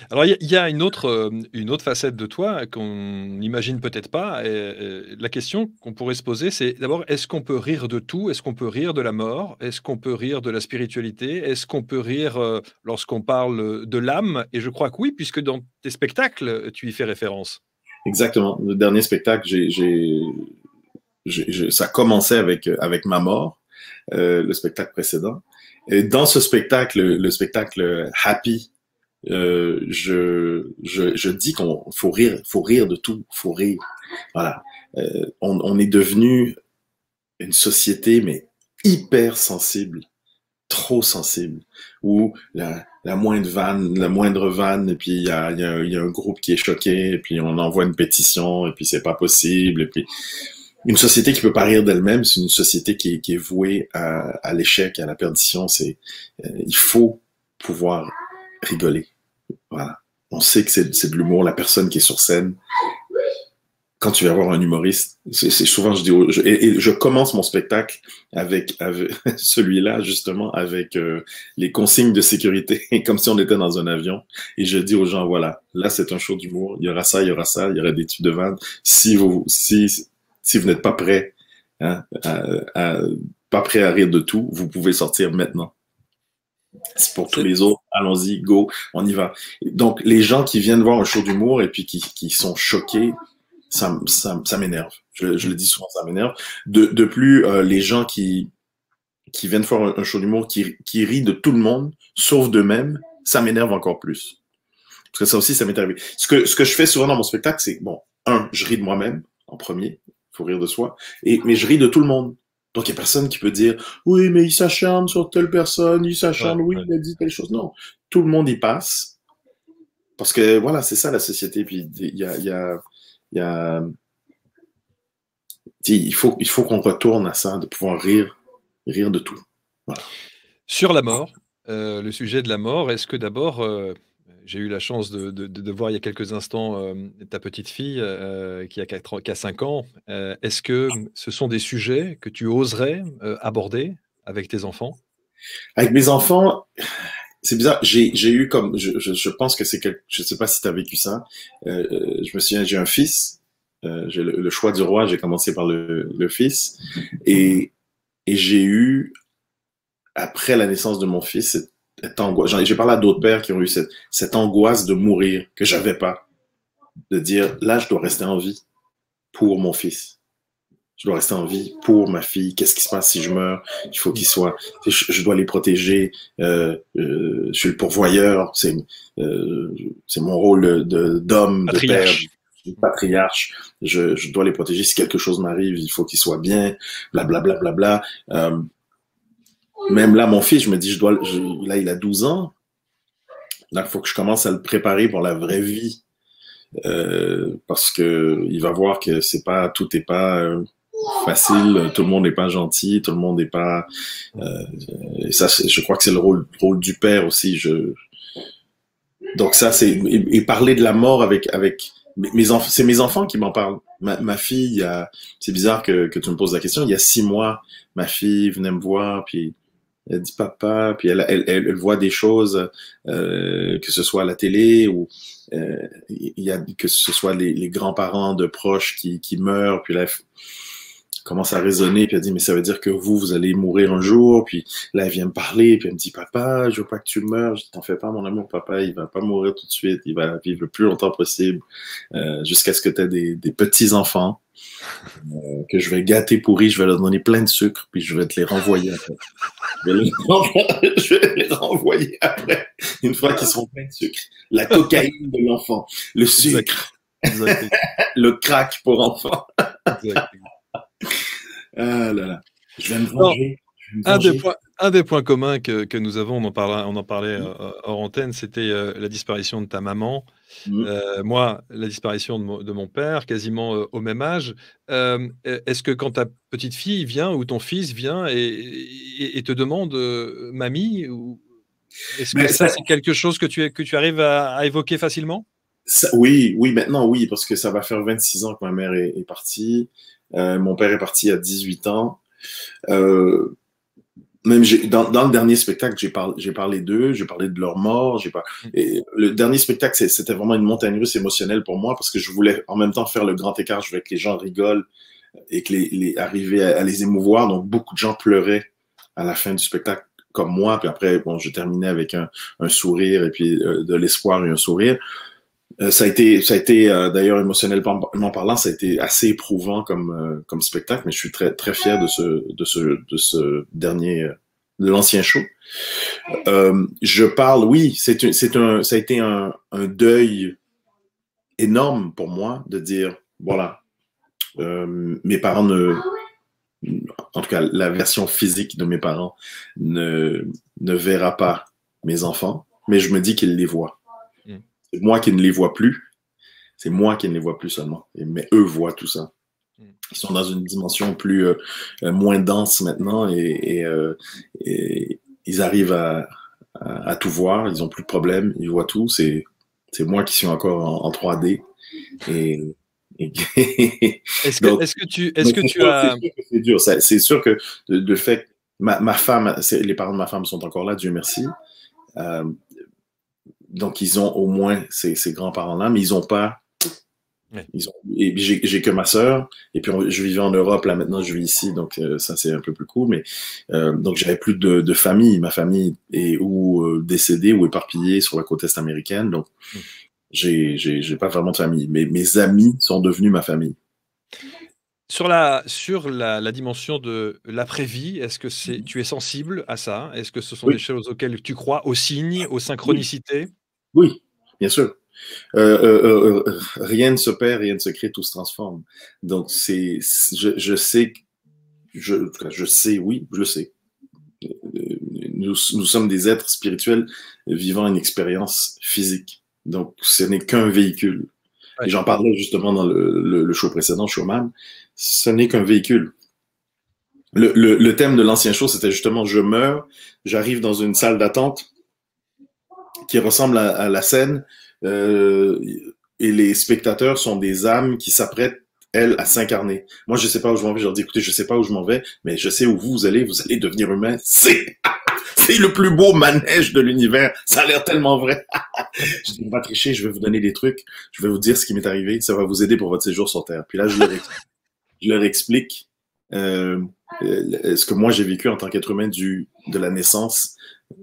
Alors, il y a une autre facette de toi qu'on n'imagine peut-être pas. Et la question qu'on pourrait se poser, c'est d'abord, est-ce qu'on peut rire de tout? Est-ce qu'on peut rire de la mort? Est-ce qu'on peut rire de la spiritualité? Est-ce qu'on peut rire lorsqu'on parle de l'âme? Et je crois que oui, puisque dans tes spectacles, tu y fais référence. Exactement. Le dernier spectacle, ça commençait avec ma mort, le spectacle précédent. Et dans ce spectacle, le spectacle Happy, je dis qu'on faut rire de tout, faut rire. Voilà. On est devenu une société, mais hyper sensible, trop sensible, où la moindre vanne, et puis il y a un groupe qui est choqué, et puis on envoie une pétition, et puis c'est pas possible, et puis une société qui peut pas rire d'elle-même, c'est une société qui est vouée à l'échec, à la perdition. Il faut pouvoir rigoler. Voilà. On sait que c'est de l'humour. La personne qui est sur scène, quand tu vas voir un humoriste, c'est souvent je commence mon spectacle avec celui-là justement avec les consignes de sécurité, comme si on était dans un avion, et je dis aux gens, voilà, là c'est un show d'humour, il y aura ça, il y aura des types de vannes. Si vous n'êtes pas prêt, hein, pas prêt à rire de tout, vous pouvez sortir maintenant. C'est pour tous les autres, allons-y, go, on y va. Donc les gens qui viennent voir un show d'humour et puis qui sont choqués, ça m'énerve. Je le dis souvent, ça m'énerve. De plus, les gens qui viennent faire un show d'humour, qui rient de tout le monde, sauf d'eux-mêmes, ça m'énerve encore plus. Parce que ça aussi, ça m'est arrivé. Ce que je fais souvent dans mon spectacle, c'est, bon, je ris de moi-même, en premier, faut rire de soi, mais je ris de tout le monde. Donc, il n'y a personne qui peut dire, oui, mais il s'acharne sur telle personne, il s'acharne, oui, il a dit telle chose. Non, tout le monde y passe. Parce que, voilà, c'est ça la société. Puis, il faut qu'on retourne à ça, de pouvoir rire de tout. Voilà. Sur la mort, le sujet de la mort, est-ce que d'abord, j'ai eu la chance de voir il y a quelques instants ta petite fille qui a 5 ans. Est-ce que ce sont des sujets que tu oserais aborder avec tes enfants? Avec mes enfants, c'est bizarre. J'ai eu comme, je pense que je sais pas si tu as vécu ça. Je me souviens, j'ai un fils. J'ai le choix du roi. J'ai commencé par le fils, et j'ai eu, après la naissance de mon fils, cette angoisse. J'ai parlé à d'autres pères qui ont eu cette angoisse de mourir que j'avais pas, de dire là, je dois rester en vie pour mon fils. Je dois rester en vie pour ma fille. Qu'est-ce qui se passe si je meurs? Il faut qu'il soit. Je dois les protéger. Je suis le pourvoyeur. C'est mon rôle d'homme, de père, de patriarche. Je dois les protéger. Si quelque chose m'arrive, il faut qu'ils soient bien. Blablabla. Bla, bla, bla. Même là, mon fils, je me dis, là, il a 12 ans. Là, il faut que je commence à le préparer pour la vraie vie. Parce que il va voir que tout n'est pas facile, tout le monde n'est pas gentil, tout le monde n'est pas. Et ça, je crois que c'est le rôle du père aussi. Donc ça, et parler de la mort avec mes enfants, c'est mes enfants qui m'en parlent. Ma fille, c'est bizarre que tu me poses la question. Il y a 6 mois, ma fille venait me voir, puis elle dit papa, puis elle voit des choses, que ce soit à la télé ou que ce soit les grands-parents de proches qui meurent, puis là, commence à raisonner, puis elle dit, mais ça veut dire que vous allez mourir un jour, puis là, elle vient me parler, puis elle me dit, papa, je veux pas que tu meurs. Je dis, t'en fais pas, mon amour, papa, il va pas mourir tout de suite, il va vivre le plus longtemps possible, jusqu'à ce que tu aies des petits-enfants, que je vais gâter pourris, je vais leur donner plein de sucre, puis je vais te les renvoyer après. Je vais les renvoyer après, une fois qu'ils seront pleins de sucre. La cocaïne de l'enfant, le sucre, exactement. Le crack pour enfants. Exactement. Ah là là. Je vais me venger. Un des points communs que nous avons, on en parlait hors antenne, c'était la disparition de ta maman. Moi, la disparition de mon père, quasiment au même âge. Est-ce que quand ta petite fille vient ou ton fils vient et te demande mamie, ou est-ce que Mais ça, c'est quelque chose que tu arrives à évoquer facilement? oui, oui, maintenant oui, parce que ça va faire 26 ans que ma mère est partie. Mon père est parti à 18 ans. Euh, Même dans le dernier spectacle, j'ai parlé d'eux, j'ai parlé de leur mort. Et le dernier spectacle, c'était vraiment une montagne russe émotionnelle pour moi parce que je voulais en même temps faire le grand écart. Je voulais que les gens rigolent et que arriver à les émouvoir. Donc beaucoup de gens pleuraient à la fin du spectacle comme moi. Puis après, bon, je terminais avec un sourire et puis de l'espoir et un sourire. Ça a été d'ailleurs émotionnellement parlant, ça a été assez éprouvant comme spectacle, mais je suis très très fier de ce dernier de l'ancien show. Je parle, oui, ça a été un deuil énorme pour moi de dire voilà, mes parents en tout cas la version physique de mes parents ne verra pas mes enfants, mais je me dis qu'ils les voient. C'est moi qui ne les vois plus. C'est moi qui ne les vois plus seulement. Mais eux voient tout ça. Ils sont dans une dimension moins dense maintenant et ils arrivent à tout voir. Ils n'ont plus de problème. Ils voient tout. C'est moi qui suis encore en 3D. Est-ce que tu as... C'est dur. C'est sûr que de fait, ma femme, les parents de ma femme sont encore là, Dieu merci. Donc, ils ont au moins ces grands-parents-là, mais ils n'ont pas. Ouais. Et j'ai que ma sœur, et puis je vivais en Europe, là maintenant je vis ici, donc ça c'est un peu plus cool, mais donc j'avais plus de famille. Ma famille est ou décédée ou éparpillée sur la côte est américaine, donc j'ai pas vraiment de famille, mais mes amis sont devenus ma famille. Sur la dimension de l'après-vie, est-ce que tu es sensible à ça? Est-ce que ce sont des choses auxquelles tu crois, aux signes, aux synchronicités? Oui, bien sûr. Rien ne se perd, rien ne se crée, tout se transforme. Donc, je sais, je sais, oui, je sais. Nous sommes des êtres spirituels vivant une expérience physique. Donc, ce n'est qu'un véhicule. Ouais. Et j'en parlais justement dans le show précédent, Showman. Ce n'est qu'un véhicule. Le thème de l'ancien show, c'était justement je meurs, j'arrive dans une salle d'attente qui ressemble à la scène et les spectateurs sont des âmes qui s'apprêtent, elles, à s'incarner. Moi, je sais pas où je m'en vais. Je leur dis, écoutez, je sais pas où je m'en vais, mais je sais où vous allez devenir humain. C'est le plus beau manège de l'univers. Ça a l'air tellement vrai. Je dis, on va tricher, je vais vous donner des trucs, je vais vous dire ce qui m'est arrivé, ça va vous aider pour votre séjour sur Terre. Puis là, je leur explique ce que moi j'ai vécu en tant qu'être humain de la naissance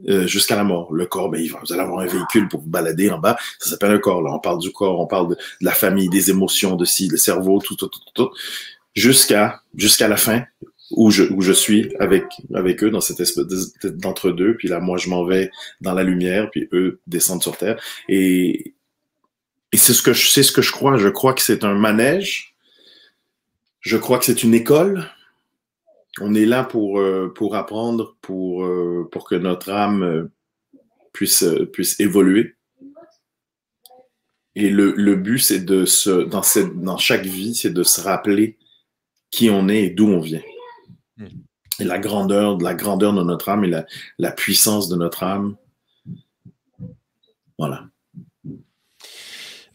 jusqu'à la mort. Le corps, ben, vous allez avoir un véhicule pour vous balader en bas. Ça s'appelle un corps. Là, on parle du corps, on parle de la famille, des émotions, le cerveau, tout. Jusqu'à la fin où je suis avec eux dans cette espèce d'entre-deux. Puis là, moi, je m'en vais dans la lumière, puis eux descendent sur Terre. Et c'est ce que je crois. Je crois que c'est un manège. Je crois que c'est une école. On est là pour apprendre, pour que notre âme puisse évoluer. Et le but, c'est dans chaque vie, c'est de se rappeler qui on est et d'où on vient. Et la grandeur de notre âme et la puissance de notre âme. Voilà.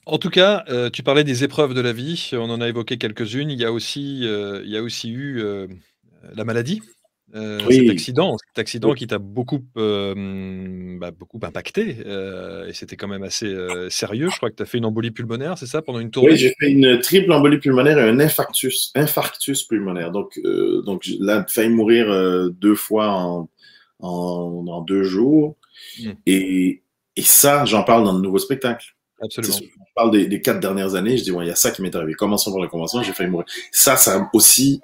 En tout cas, tu parlais des épreuves de la vie, on en a évoqué quelques-unes. Il y a aussi eu la maladie, oui. cet accident qui t'a beaucoup impacté, et c'était quand même assez sérieux. Je crois que tu as fait une embolie pulmonaire, c'est ça, pendant une tournée? Oui, j'ai fait une triple embolie pulmonaire et un infarctus pulmonaire. Donc là, failli mourir 2 fois en 2 jours. Et ça, j'en parle dans le nouveau spectacle. Absolument. Je parle des 4 dernières années. Je dis, il y a ça qui m'est arrivé. Commençons par le commencement, j'ai failli mourir. Ça a aussi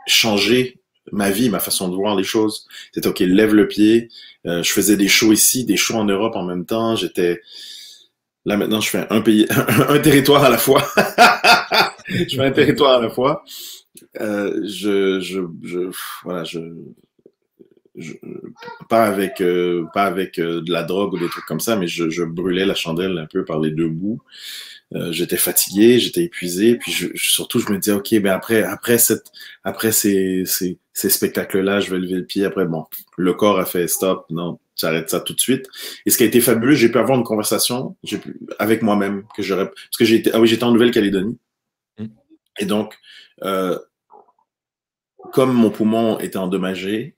changé ma vie, ma façon de voir les choses. C'était OK, lève le pied. Je faisais des shows ici, des shows en Europe en même temps. Là maintenant, je fais un territoire à la fois. Je fais un territoire à la fois. pas avec de la drogue ou des trucs comme ça, mais je brûlais la chandelle un peu par les deux bouts. J'étais fatigué, j'étais épuisé, puis surtout je me disais ok, ben après ces spectacles-là, je vais lever le pied. Après bon, le corps a fait stop, non, j'arrête ça tout de suite. Et ce qui a été fabuleux, j'ai pu avoir une conversation avec moi-même parce que j'étais en Nouvelle-Calédonie et donc comme mon poumon était endommagé,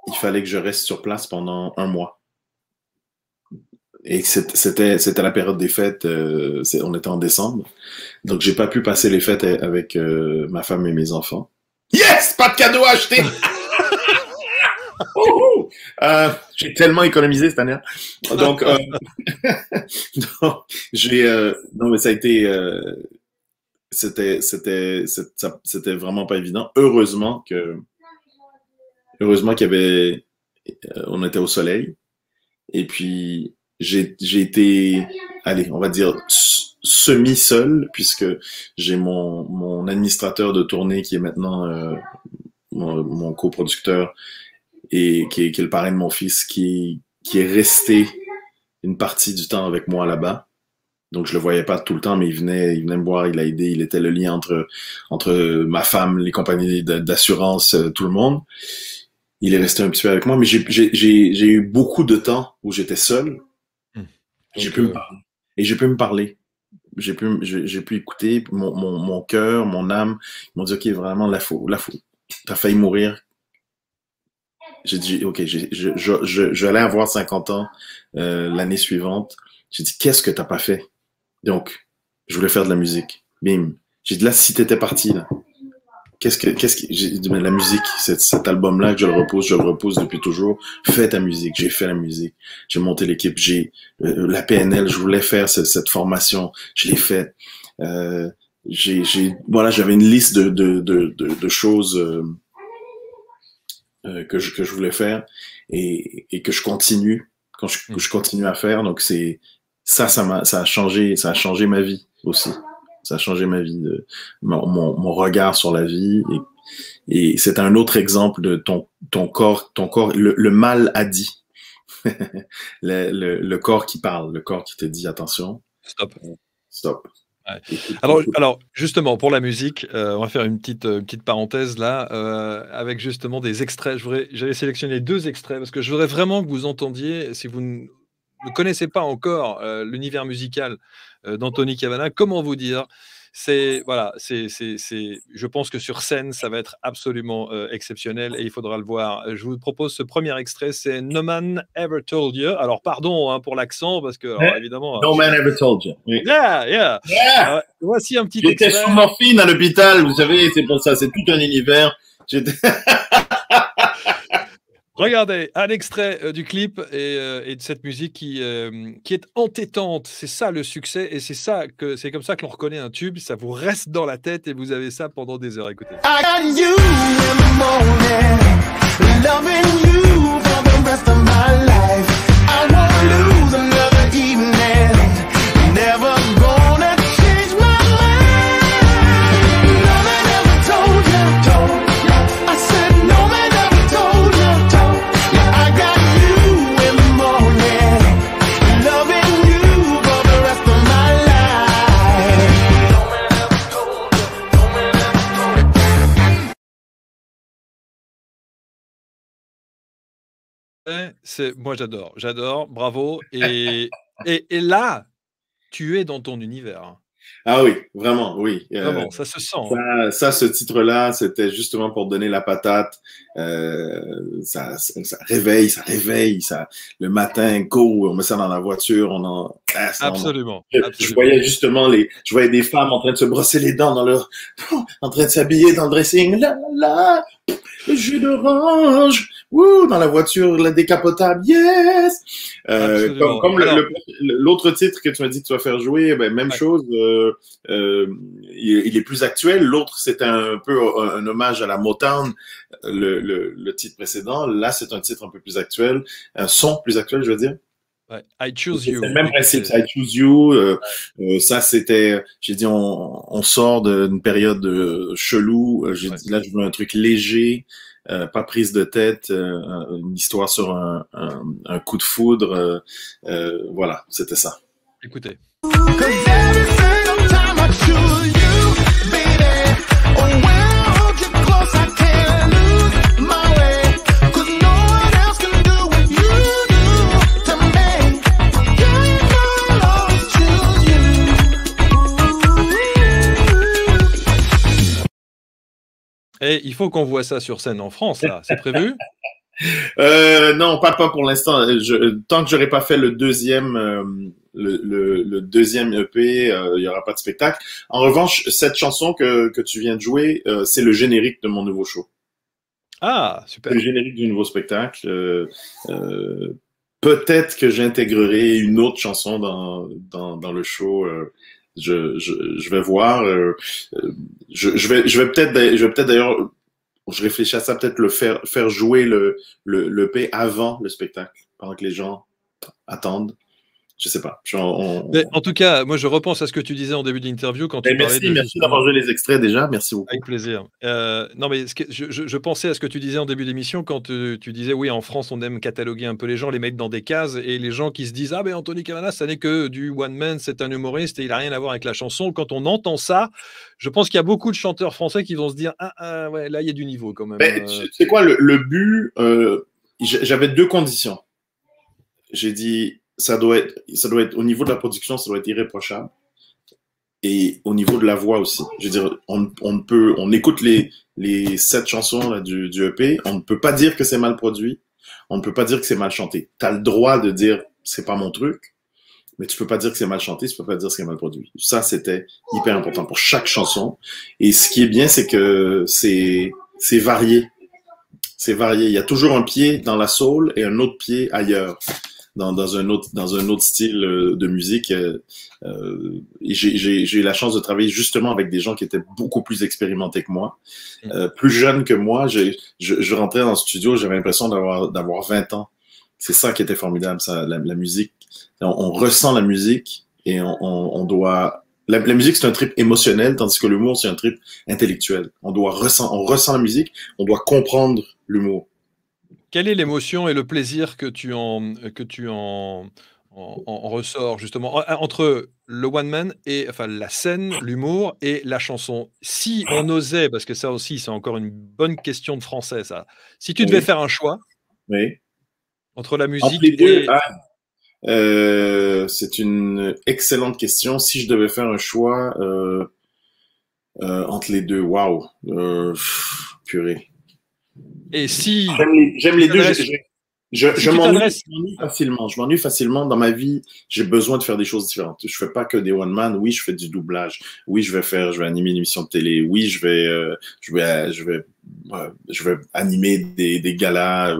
il fallait que je reste sur place pendant 1 mois. Et c'était la période des fêtes, on était en décembre, donc j'ai pas pu passer les fêtes avec ma femme et mes enfants. Yes! Pas de cadeau acheté! J'ai tellement économisé cette année. Donc, non, mais ça a été, c'était vraiment pas évident. Heureusement qu'il y avait, on était au soleil. Et puis, j'ai été, allez, on va dire, semi-seul, puisque j'ai mon administrateur de tournée qui est maintenant mon coproducteur et qui est le parrain de mon fils, qui est resté une partie du temps avec moi là-bas. Donc, je le voyais pas tout le temps, mais il venait me voir, il a aidé, il était le lien entre ma femme, les compagnies d'assurance, tout le monde. Il est resté un petit peu avec moi, mais j'ai eu beaucoup de temps où j'étais seul. J'ai pu me parler. Et j'ai pu me parler. J'ai pu écouter mon cœur, mon âme. Ils m'ont dit, OK, vraiment, là, t'as failli mourir. J'ai dit, OK, j'allais avoir 50 ans l'année suivante. J'ai dit, qu'est-ce que t'as pas fait? Donc, je voulais faire de la musique. Bim. J'ai dit, là, si t'étais parti, là, j'ai dit, mais la musique, cet album-là que je le repose depuis toujours. Fais ta musique. J'ai fait la musique. J'ai monté l'équipe. La PNL, je voulais faire cette formation. Je l'ai faite. Voilà, j'avais une liste de choses que je voulais faire et que je continue, que je continue à faire. Donc ça a changé ma vie aussi. Ça a changé ma vie, mon regard sur la vie. Et c'est un autre exemple de ton corps, le mal a dit. le corps qui parle, le corps qui te dit attention. Stop. Stop. Ouais. Alors, justement, pour la musique, on va faire une petite parenthèse là, avec justement des extraits. J'avais sélectionné 2 extraits parce que je voudrais vraiment que vous entendiez, si vous ne connaissez pas encore l'univers musical d'Anthony Cavana, comment vous dire, je pense que sur scène, ça va être absolument exceptionnel et il faudra le voir. Je vous propose ce premier extrait, c'est No Man Ever Told You. Alors, pardon hein, pour l'accent, parce que, alors, évidemment... No Man Ever Told You. Oui. Yeah! Voici un petit extrait. J'étais sous morphine à l'hôpital, vous savez, c'est pour ça, c'est tout un univers. Regardez, un extrait du clip et de cette musique qui est entêtante. C'est ça le succès et c'est comme ça que l'on reconnaît un tube. Ça vous reste dans la tête et vous avez ça pendant des heures. Écoutez. I got you in the morning, loving you for the rest of my life. I won't lose another evening, never gonna change my mind. No man ever told you. I said no man ever told you. Moi j'adore, bravo. Et là, tu es dans ton univers. Ah oui, vraiment, oui. Vraiment, ça se sent. Ce titre-là, c'était justement pour donner la patate. Ça réveille. Le matin, go, on met ça dans la voiture, Absolument. Je voyais justement je voyais des femmes en train de se brosser les dents en train de s'habiller dans le dressing. Le jus d'orange, dans la voiture, la décapotable, yes! Comme l'autre titre que tu m'as dit que tu vas faire jouer, même chose, il est plus actuel. L'autre, c'était un peu un hommage à la Motown, le titre précédent. Là, c'est un titre un peu plus actuel, un son plus actuel, je veux dire. Ouais. I Choose You. C'est le même principe, I Choose You. Ça, c'était, j'ai dit, on sort d'une période chelou. J'ai dit, là, je veux un truc léger. pas prise de tête, une histoire sur un coup de foudre. Voilà, c'était ça. Écoutez. Et il faut qu'on voit ça sur scène en France, là. C'est prévu? Non, pas pour l'instant. Tant que j'aurai pas fait le deuxième, le deuxième EP, il y aura pas de spectacle. En revanche, cette chanson que tu viens de jouer, c'est le générique de mon nouveau show. Ah, super. C'est le générique du nouveau spectacle. Peut-être que j'intégrerai une autre chanson dans le show. Je vais voir. Je vais peut-être d'ailleurs. Je réfléchis à ça, peut-être faire jouer le P avant le spectacle, pendant que les gens attendent. Je sais pas. Mais en tout cas, moi, je repense à ce que tu disais en début d'interview quand tu parlais de... Merci d'avoir joué les extraits déjà. Merci beaucoup. Avec plaisir. Non, mais je pensais à ce que tu disais en début d'émission quand tu disais, oui, en France, on aime cataloguer un peu les gens, les mettre dans des cases, et les gens qui se disent, ah ben Anthony Cavana, ça n'est que du one man, c'est un humoriste et il n'a rien à voir avec la chanson. Quand on entend ça, je pense qu'il y a beaucoup de chanteurs français qui vont se dire, ouais, là, il y a du niveau quand même. Tu sais quoi, le but, j'avais deux conditions. J'ai dit, ça doit être, au niveau de la production, ça doit être irréprochable. Et au niveau de la voix aussi. Je veux dire, on écoute les 7 chansons là, du EP, on ne peut pas dire que c'est mal produit, on ne peut pas dire que c'est mal chanté. Tu as le droit de dire, c'est pas mon truc, mais tu peux pas dire que c'est mal chanté, tu peux pas dire que c'est mal produit. Ça, c'était hyper important pour chaque chanson. Et ce qui est bien, c'est que c'est varié. C'est varié. Il y a toujours un pied dans la soul et un autre pied ailleurs. Dans un autre style de musique. J'ai eu la chance de travailler justement avec des gens qui étaient beaucoup plus expérimentés que moi. Plus jeunes que moi, je rentrais dans le studio, j'avais l'impression d'avoir 20 ans. C'est ça qui était formidable, ça, la musique. On ressent la musique et on doit... La musique, c'est un trip émotionnel, tandis que l'humour, c'est un trip intellectuel. On ressent la musique, on doit comprendre l'humour. Quelle est l'émotion et le plaisir que tu en ressors justement entre le one man et enfin la scène, l'humour et la chanson? Si on osait, parce que ça aussi c'est encore une bonne question de français ça. Si tu devais faire un choix entre la musique entre les deux, c'est une excellente question. Si je devais faire un choix entre les deux, waouh, purée. Et si j'aime les deux, je m'ennuie facilement dans ma vie. J'ai besoin de faire des choses différentes. Je fais pas que des one man. Oui, je fais du doublage. Oui, je vais animer une émission de télé. Oui, je vais animer des galas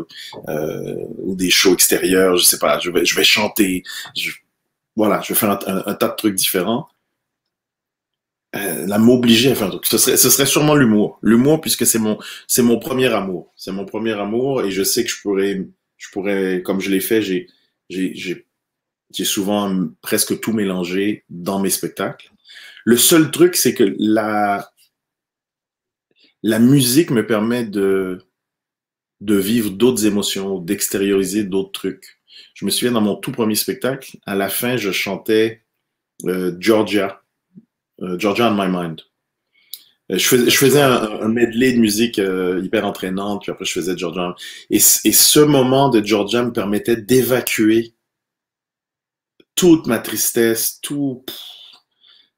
ou des shows extérieurs. Je sais pas. Je vais chanter. Voilà, je vais faire un tas de trucs différents. M'obliger à faire un truc. Ce serait sûrement l'humour. L'humour, puisque c'est mon premier amour. C'est mon premier amour et je sais que je pourrais, comme je l'ai fait, j'ai souvent presque tout mélangé dans mes spectacles. Le seul truc, c'est que la musique me permet de vivre d'autres émotions, d'extérioriser d'autres trucs. Je me souviens dans mon tout premier spectacle, à la fin, je chantais Georgia on My Mind. Je faisais un medley de musique hyper entraînante, puis après je faisais Georgia. Et ce moment de Georgia me permettait d'évacuer toute ma tristesse, tout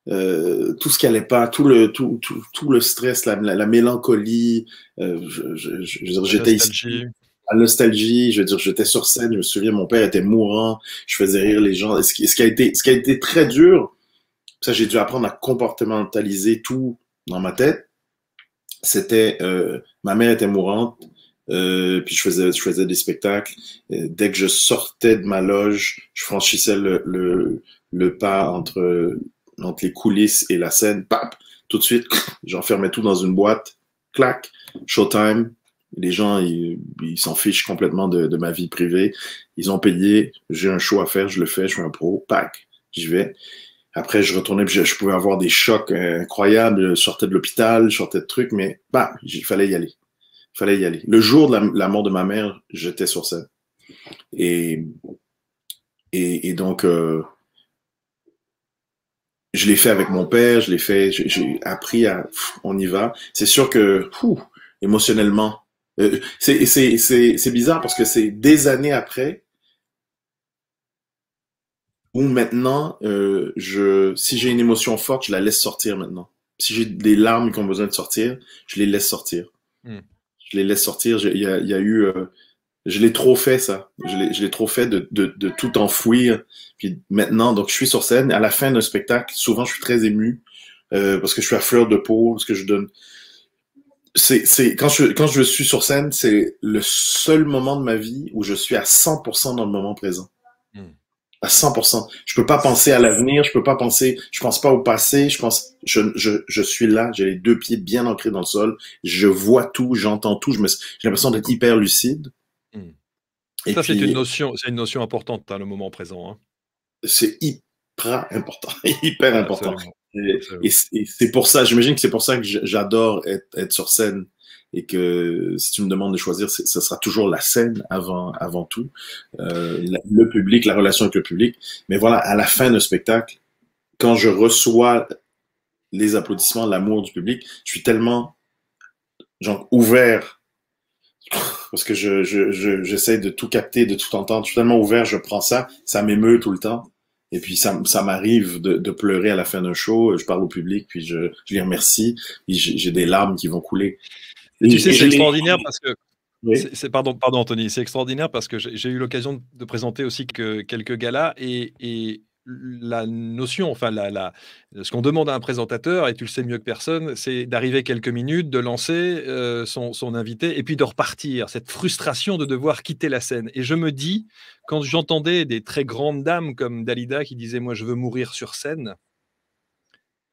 ce qui allait pas, tout le stress, la mélancolie. J'étais ici. La nostalgie, je veux dire, j'étais sur scène, je me souviens, mon père était mourant, je faisais rire les gens. Ce qui a été très dur, ça, j'ai dû apprendre à comportementaliser tout dans ma tête. C'était, ma mère était mourante, puis je faisais des spectacles. Dès que je sortais de ma loge, je franchissais le pas entre les coulisses et la scène. Pap, tout de suite, j'enfermais tout dans une boîte. Clac, showtime. Les gens, ils s'en fichent complètement de ma vie privée. Ils ont payé, j'ai un show à faire, je le fais, je suis un pro. Pac, j'y vais. Après, je retournais, puis je pouvais avoir des chocs incroyables. Je sortais de l'hôpital, je sortais de trucs, mais bah, il fallait y aller. Fallait y aller. Le jour de la mort de ma mère, j'étais sur scène. Et, et donc, je l'ai fait avec mon père, j'ai appris à, on y va. C'est sûr que, émotionnellement, c'est bizarre parce que c'est des années après où maintenant, si j'ai une émotion forte, je la laisse sortir maintenant. Si j'ai des larmes qui ont besoin de sortir, je les laisse sortir. Mm. Je les laisse sortir. Il y a eu, je l'ai trop fait ça. Je l'ai trop fait de tout enfouir. Puis maintenant, donc je suis sur scène. À la fin d'un spectacle, souvent je suis très ému parce que je suis à fleur de peau, parce que je donne. Quand je suis sur scène, c'est le seul moment de ma vie où je suis à 100% dans le moment présent. Mm. À 100%. Je peux pas penser à l'avenir, je pense pas au passé, je suis là, j'ai les deux pieds bien ancrés dans le sol, je vois tout, j'entends tout, j'ai l'impression d'être hyper lucide. Mm. Et ça, puis, c'est une notion importante, hein, le moment présent. Hein. c'est hyper important, hyper important. Absolument. Et c'est pour ça, j'imagine que c'est pour ça que j'adore être sur scène et que si tu me demandes de choisir, ce sera toujours la scène avant tout, le public, la relation avec le public. Mais voilà, à la fin d'un spectacle, quand je reçois les applaudissements, l'amour du public, je suis tellement genre ouvert parce que j'essaie de tout capter, de tout entendre. Je suis tellement ouvert, je prends ça, ça m'émeut tout le temps. Et puis ça m'arrive de pleurer à la fin d'un show. Je parle au public, puis je les remercie. Puis j'ai des larmes qui vont couler. Et tu sais, c'est extraordinaire parce que oui. pardon Anthony, c'est extraordinaire parce que j'ai eu l'occasion de présenter aussi quelques galas et la notion, enfin ce qu'on demande à un présentateur, et tu le sais mieux que personne, c'est d'arriver quelques minutes, de lancer son invité et puis de repartir. Cette frustration de devoir quitter la scène. Et je me dis, quand j'entendais des très grandes dames comme Dalida qui disaient « moi je veux mourir sur scène »,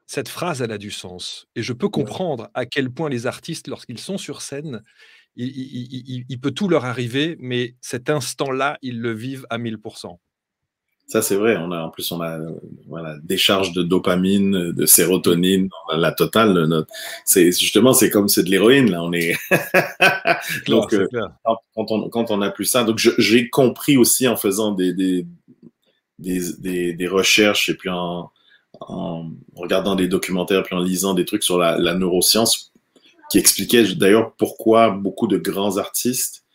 cette phrase, elle a du sens. Et je peux comprendre à quel point les artistes, lorsqu'ils sont sur scène, il peut tout leur arriver, mais cet instant-là, ils le vivent à 1000%. Ça, c'est vrai. En plus, on a voilà, décharge de dopamine, de sérotonine, on a la totale. Justement, c'est comme c'est de l'héroïne, là. On est. Donc, clair. Quand on n'a plus ça. Donc, j'ai compris aussi en faisant des recherches et puis en regardant des documentaires puis en lisant des trucs sur la neuroscience qui expliquaient d'ailleurs pourquoi beaucoup de grands artistes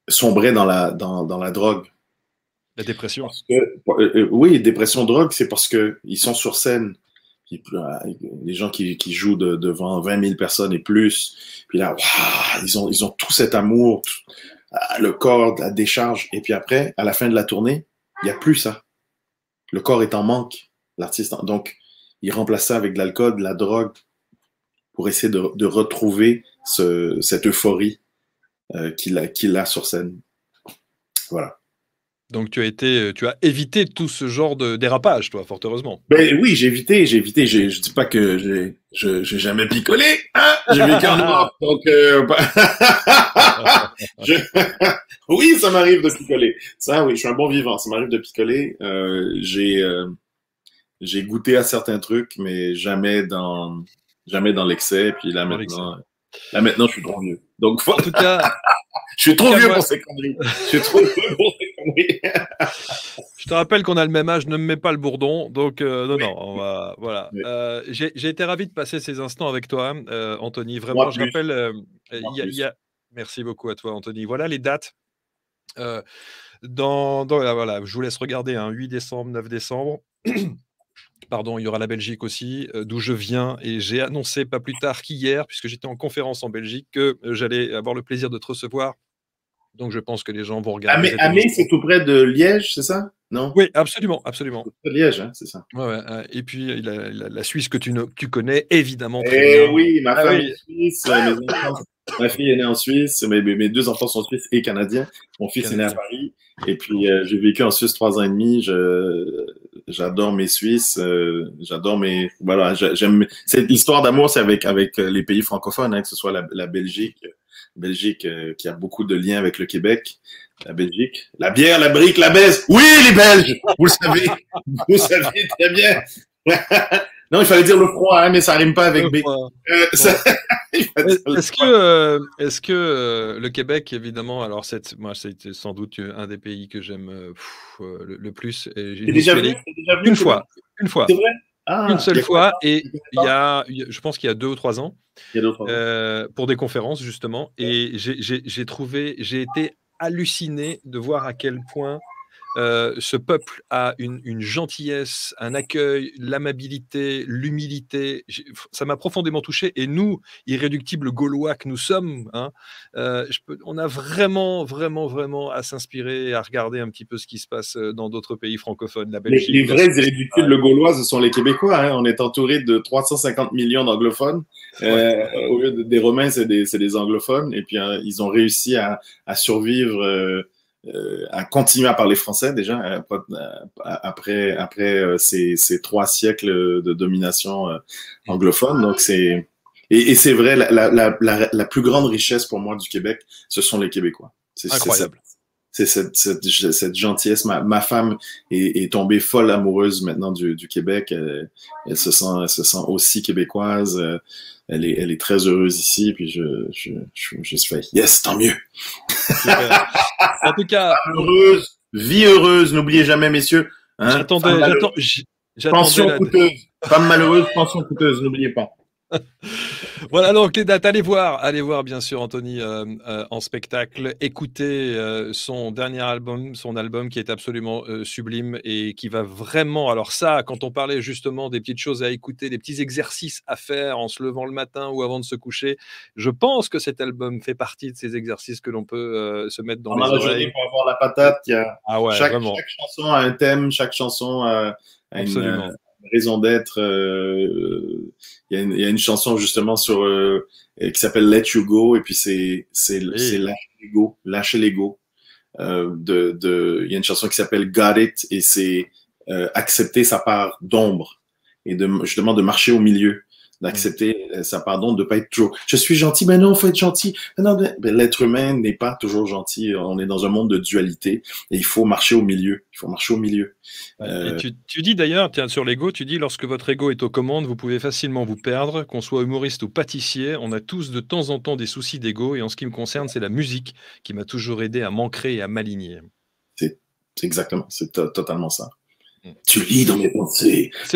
sombraient dans la drogue. La dépression. Parce que, oui, dépression, drogue, c'est parce que ils sont sur scène. Puis, les gens qui jouent devant 20 000 personnes et plus, puis là, wow, ils ont tout cet amour, le corps, la décharge. Et puis après, à la fin de la tournée, il n'y a plus ça. Le corps est en manque, l'artiste. Donc, il remplace ça avec de l'alcool, de la drogue, pour essayer de retrouver cette euphorie qu'il a sur scène. Voilà. Donc, tu as évité tout ce genre de dérapage, toi, fort heureusement. Ben oui, j'ai évité. Je dis pas que j'ai jamais picolé, hein. J'ai vécu en Europe, donc oui, ça m'arrive de picoler. Ça, oui, je suis un bon vivant. Ça m'arrive de picoler. J'ai goûté à certains trucs, mais jamais dans l'excès. Puis là maintenant, je suis trop vieux. Donc, en tout cas, je suis trop vieux pour ces conneries. Je suis trop vieux pour ces conneries. Je te rappelle qu'on a le même âge, ne me mets pas le bourdon. Donc, non, on va. Voilà. Oui. J'ai été ravi de passer ces instants avec toi, Anthony. Vraiment, moi, je rappelle. Merci beaucoup à toi, Anthony. Voilà les dates. Voilà, je vous laisse regarder, 8 décembre, 9 décembre. Pardon, il y aura la Belgique aussi, d'où je viens, et j'ai annoncé pas plus tard qu'hier, puisque j'étais en conférence en Belgique, que j'allais avoir le plaisir de te recevoir. Donc je pense que les gens vont regarder. Amé, c'est tout près de Liège, c'est ça? Non? Oui, absolument, absolument. Tout près de Liège, hein, c'est ça. Ouais. Et puis la Suisse que tu connais évidemment très bien. Oui, ma femme est suisse, ma fille est née en Suisse, mes deux enfants sont suisses et canadiens. Mon fils est né à Paris. Et puis, j'ai vécu en Suisse 3 ans et demi. J'adore mes Suisses. J'adore mes... Voilà, j'aime... L'histoire d'amour, c'est avec les pays francophones, hein, que ce soit la Belgique. Belgique qui a beaucoup de liens avec le Québec. La Belgique. La bière, la brique, la baisse. Oui, les Belges! Vous le savez. Vous le savez très bien. Non, il fallait dire le froid, hein, mais ça rime pas avec B. Bon. Est-ce que le Québec, évidemment, alors moi, c'était sans doute un des pays que j'aime le plus. T'es déjà venu? Une fois. C'est vrai? Une seule fois, et je pense qu'il y a 2 ou 3 ans, Il y a 2 ou 3 ans. pour des conférences justement, et j'ai été halluciné de voir à quel point ce peuple a une gentillesse, un accueil, l'amabilité, l'humilité. Ça m'a profondément touché. Et nous, irréductibles Gaulois que nous sommes, hein, on a vraiment, vraiment, vraiment à s'inspirer et à regarder un petit peu ce qui se passe dans d'autres pays francophones, la Belgique. Les vrais irréductibles Gaulois, ce sont les Québécois. Hein. On est entouré de 350 millions d'anglophones. Au lieu des Romains, c'est des anglophones. Et puis, ils ont réussi à survivre... à continuer à parler français déjà après ces 3 siècles de domination anglophone. Donc et c'est vrai, la plus grande richesse pour moi du Québec, ce sont les Québécois. Incroyable. C'est cette gentillesse. Ma femme est tombée folle amoureuse maintenant du Québec. Elle se sent aussi québécoise. Elle est très heureuse ici. Puis je suis fait, yes, tant mieux. En tout cas, heureuse, vie heureuse. N'oubliez jamais, messieurs. Hein, j'attendais. Pension coûteuse. Femme malheureuse, pension coûteuse. N'oubliez pas. Voilà, donc les dates, allez voir bien sûr Anthony en spectacle, écoutez son dernier album, qui est absolument sublime et qui va vraiment, alors ça, quand on parlait justement des petites choses à écouter, des petits exercices à faire en se levant le matin ou avant de se coucher, je pense que cet album fait partie de ces exercices que l'on peut se mettre dans les oreilles. Pour avoir la patate, chaque chanson a un thème, chaque chanson a une raison d'être. Il y a une chanson justement qui s'appelle Let You Go, et puis c'est lâcher l'ego. Il y a une chanson qui s'appelle Got It, et c'est accepter sa part d'ombre et justement de marcher au milieu, d'accepter sa part d'ombre, de pas être toujours je suis gentil, mais non, faut être gentil. Non, l'être humain n'est pas toujours gentil. On est dans un monde de dualité et il faut marcher au milieu. Et tu dis d'ailleurs, tiens, sur l'ego, tu dis lorsque votre ego est aux commandes, vous pouvez facilement vous perdre, qu'on soit humoriste ou pâtissier. On a tous de temps en temps des soucis d'ego, et en ce qui me concerne, c'est la musique qui m'a toujours aidé à m'ancrer et à m'aligner. C'est exactement, c'est totalement ça. Tu lis dans mes pensées. Tu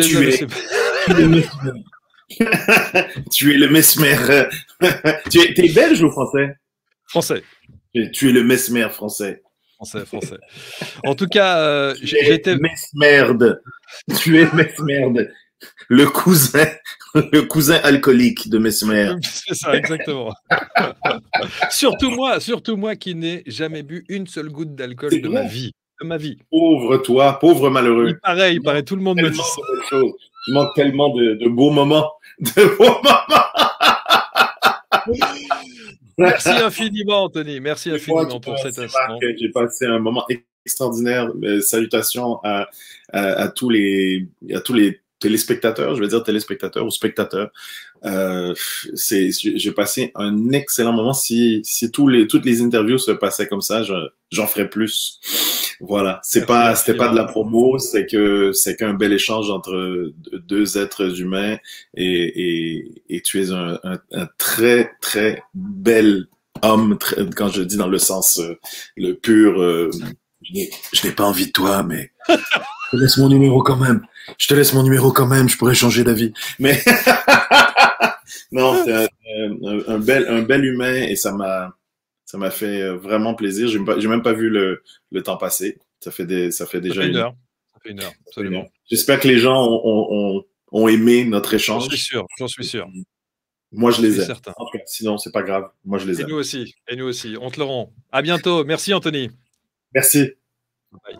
es le mesmer. Tu es belge ou français? Français. Tu es le mesmer français. Français. En tout cas, j'étais... Mesmerde. Tu es Mesmerde. Le cousin alcoolique de Mesmer. C'est ça, exactement. surtout moi qui n'ai jamais bu une seule goutte d'alcool de ma vie. Pauvre toi, pauvre malheureux. Il paraît, tout le monde me dit ça. Tu manques tellement de beaux moments. Merci infiniment, Anthony. Merci infiniment pour cet instant. J'ai passé un moment extraordinaire. Salutations à tous les téléspectateurs, je vais dire téléspectateurs ou spectateurs. J'ai passé un excellent moment. Si toutes les interviews se passaient comme ça, j'en ferais plus. Voilà. C'était pas de la promo, c'est qu'un bel échange entre 2 êtres humains, et tu es un très, très bel homme, quand je dis dans le sens le pur, je n'ai pas envie de toi, mais je te laisse mon numéro quand même. Je pourrais changer d'avis. Mais non, c'est un bel humain, et ça m'a fait vraiment plaisir. J'ai même pas vu le temps passer. Ça fait déjà une heure. Ça fait une heure, absolument. J'espère que les gens ont aimé notre échange. J'en suis sûr. Moi, je les aime. En tout cas, sinon, c'est pas grave. Moi, je les aime. Et nous aussi. On te le rend. À bientôt. Merci, Anthony. Merci. Bye.